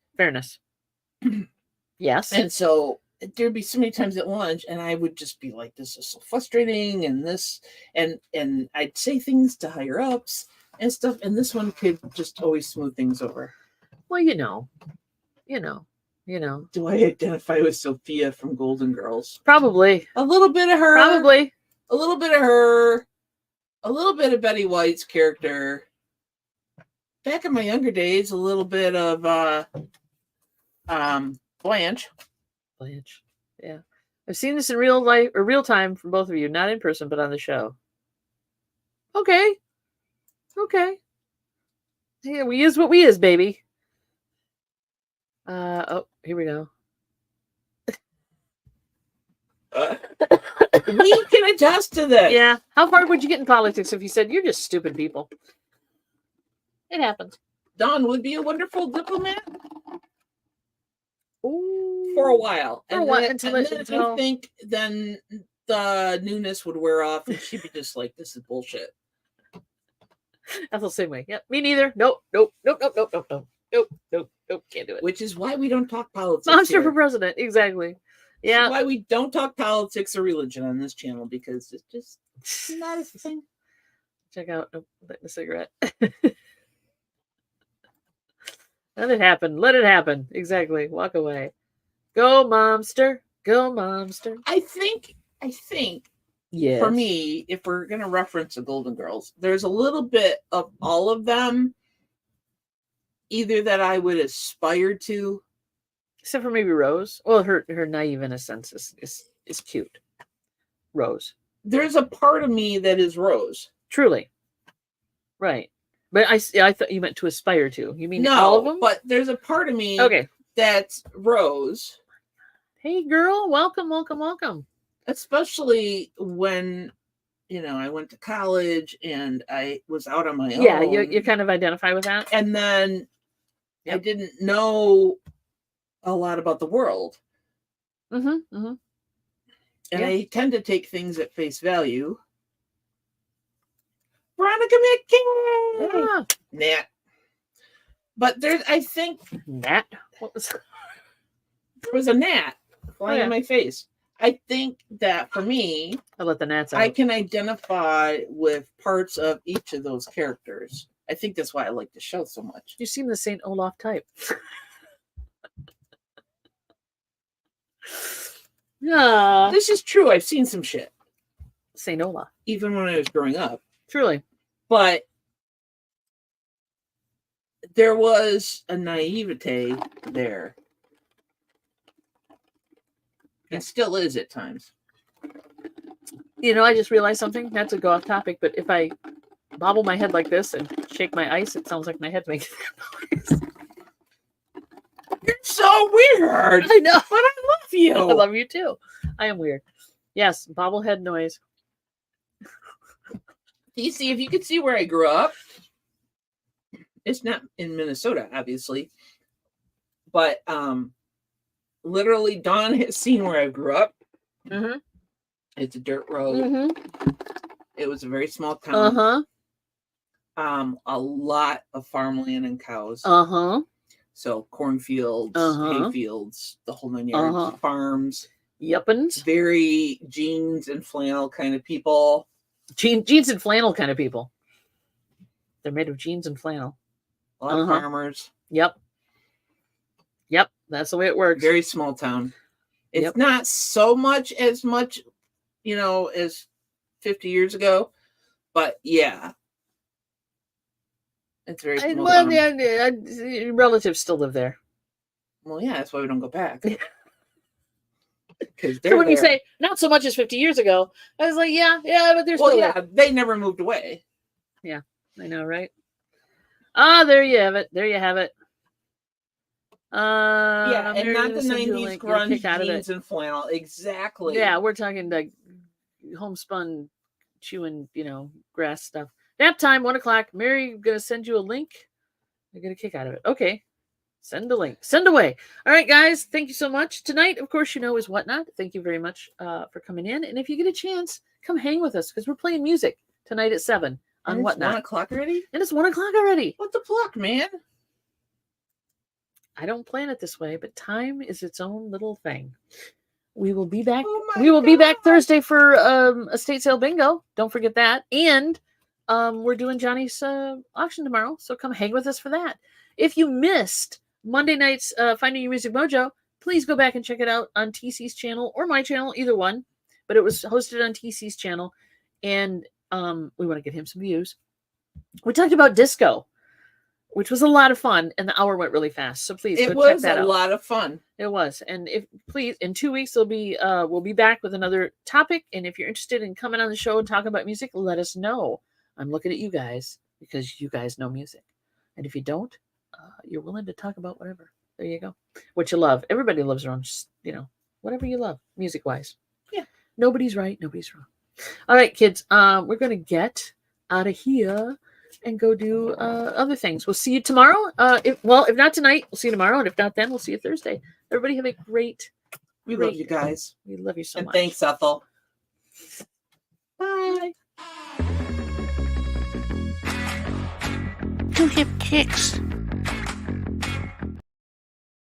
Yes. And so there'd be so many times at lunch, and I would just be like, "This is so frustrating," and this, and I'd say things to higher ups and stuff, and this one could just always smooth things over. Well, you know. Do I identify with Sophia from Golden Girls? Probably. A little bit of her. Probably. A little bit of her. A little bit of Betty White's character. Back in my younger days, a little bit of Blanche. Yeah. I've seen this in real life or real time from both of you, not in person, but on the show. Okay. Yeah, we is what we is, baby. Oh, here we go. We can adjust to this. Yeah. How far would you get in politics if you said you're just stupid people? It happens. Don would be a wonderful diplomat. Ooh. For a while. Until I think then the newness would wear off and she'd be just like, this is bullshit. That's the same way. Yep. Me neither. Nope. Can't do it. Which is why we don't talk politics. Monster for president. Exactly. Yeah. Why we don't talk politics or religion on this channel, because it's just not a thing. Check out the cigarette. Let it happen. Exactly. Walk away. Go, momster. I think yes. For me, if we're going to reference the Golden Girls, there's a little bit of all of them either that I would aspire to. Except for maybe Rose. Well, her naive innocence is cute. Rose. There's a part of me that is Rose. Truly. Right. But I thought you meant to aspire to. You mean no, all of them? But there's a part of me that's Rose. Hey, girl. Welcome. Especially when, I went to college and I was out on my own. Yeah, you kind of identify with that. And then I didn't know a lot about the world. And I tend to take things at face value. Veronica McKay! Nat. But I think... Nat? What was that? There was a gnat flying in my face. I think that for me... I'll let the gnats out. I can identify with parts of each of those characters. I think that's why I like the show so much. You seem the St. Olaf type. This is true. I've seen some shit. St. Olaf. Even when I was growing up. Truly. But there was a naivete there. And still is at times. I just realized something. Not to go off topic, but if I bobble my head like this and shake my ice, it sounds like my head makes that noise. You're so weird. I know. But I love you. I love you too. I am weird. Yes, bobblehead noise. You see, if you could see where I grew up, it's not in Minnesota, obviously. But literally, Dawn has seen where I grew up. Mm-hmm. It's a dirt road. Mm-hmm. It was a very small town. Uh-huh. A lot of farmland and cows. Uh-huh. So cornfields, hayfields, the whole 9 yards, farms. Yuppins. Very jeans and flannel kind of people. Jeans and flannel kind of people. They're made of jeans and flannel. A lot of farmers. Yep. That's the way it works. Very small town. It's not so much as 50 years ago. But yeah. It's very Well, smoke-on. yeah, relatives still live there. Well, yeah, that's why we don't go back. Because So when you say not so much as 50 years ago, I was like, yeah, but there's still there. they never moved away. Yeah, I know, right? Ah, there you have it. There you have it. Yeah, and Mary not gonna the send you a 90s link. Get a grunge kick out of it. jeans and flannel. Exactly. Yeah, we're talking like homespun, chewing, grass stuff. Nap time, 1:00. Mary gonna send you a link. I get a kick out of it. Okay. Send a link. Send away. All right, guys. Thank you so much. Tonight, of course, is Whatnot. Thank you very much for coming in. And if you get a chance, come hang with us because we're playing music tonight at 7 on and Whatnot. It's 1:00 already? And it's 1:00 already. What the pluck, man? I don't plan it this way, but time is its own little thing. We will be back. Oh my We will be back God. Thursday for estate sale bingo. Don't forget that. And we're doing Johnny's auction tomorrow, so come hang with us for that. If you missed Monday night's Finding Your Music Mojo, please go back and check it out on TC's channel or my channel, either one. But it was hosted on TC's channel, and we want to get him some views. We talked about disco, which was a lot of fun, and the hour went really fast. So please, It go check was that a out. lot of fun. It was, and if please, in 2 weeks we'll be back with another topic. And if you're interested in coming on the show and talking about music, let us know. I'm looking at you guys because you guys know music, and if you don't, you're willing to talk about whatever. There you go. What you love. Everybody loves their own, whatever you love, music wise. Yeah. Nobody's right. Nobody's wrong. All right, kids. We're gonna get out of here and go do other things. We'll see you tomorrow. If not tonight, we'll see you tomorrow. And if not, then we'll see you Thursday. Everybody have a great. We love you guys. We love you so and much. Thanks, Ethel. Bye. You have kicks.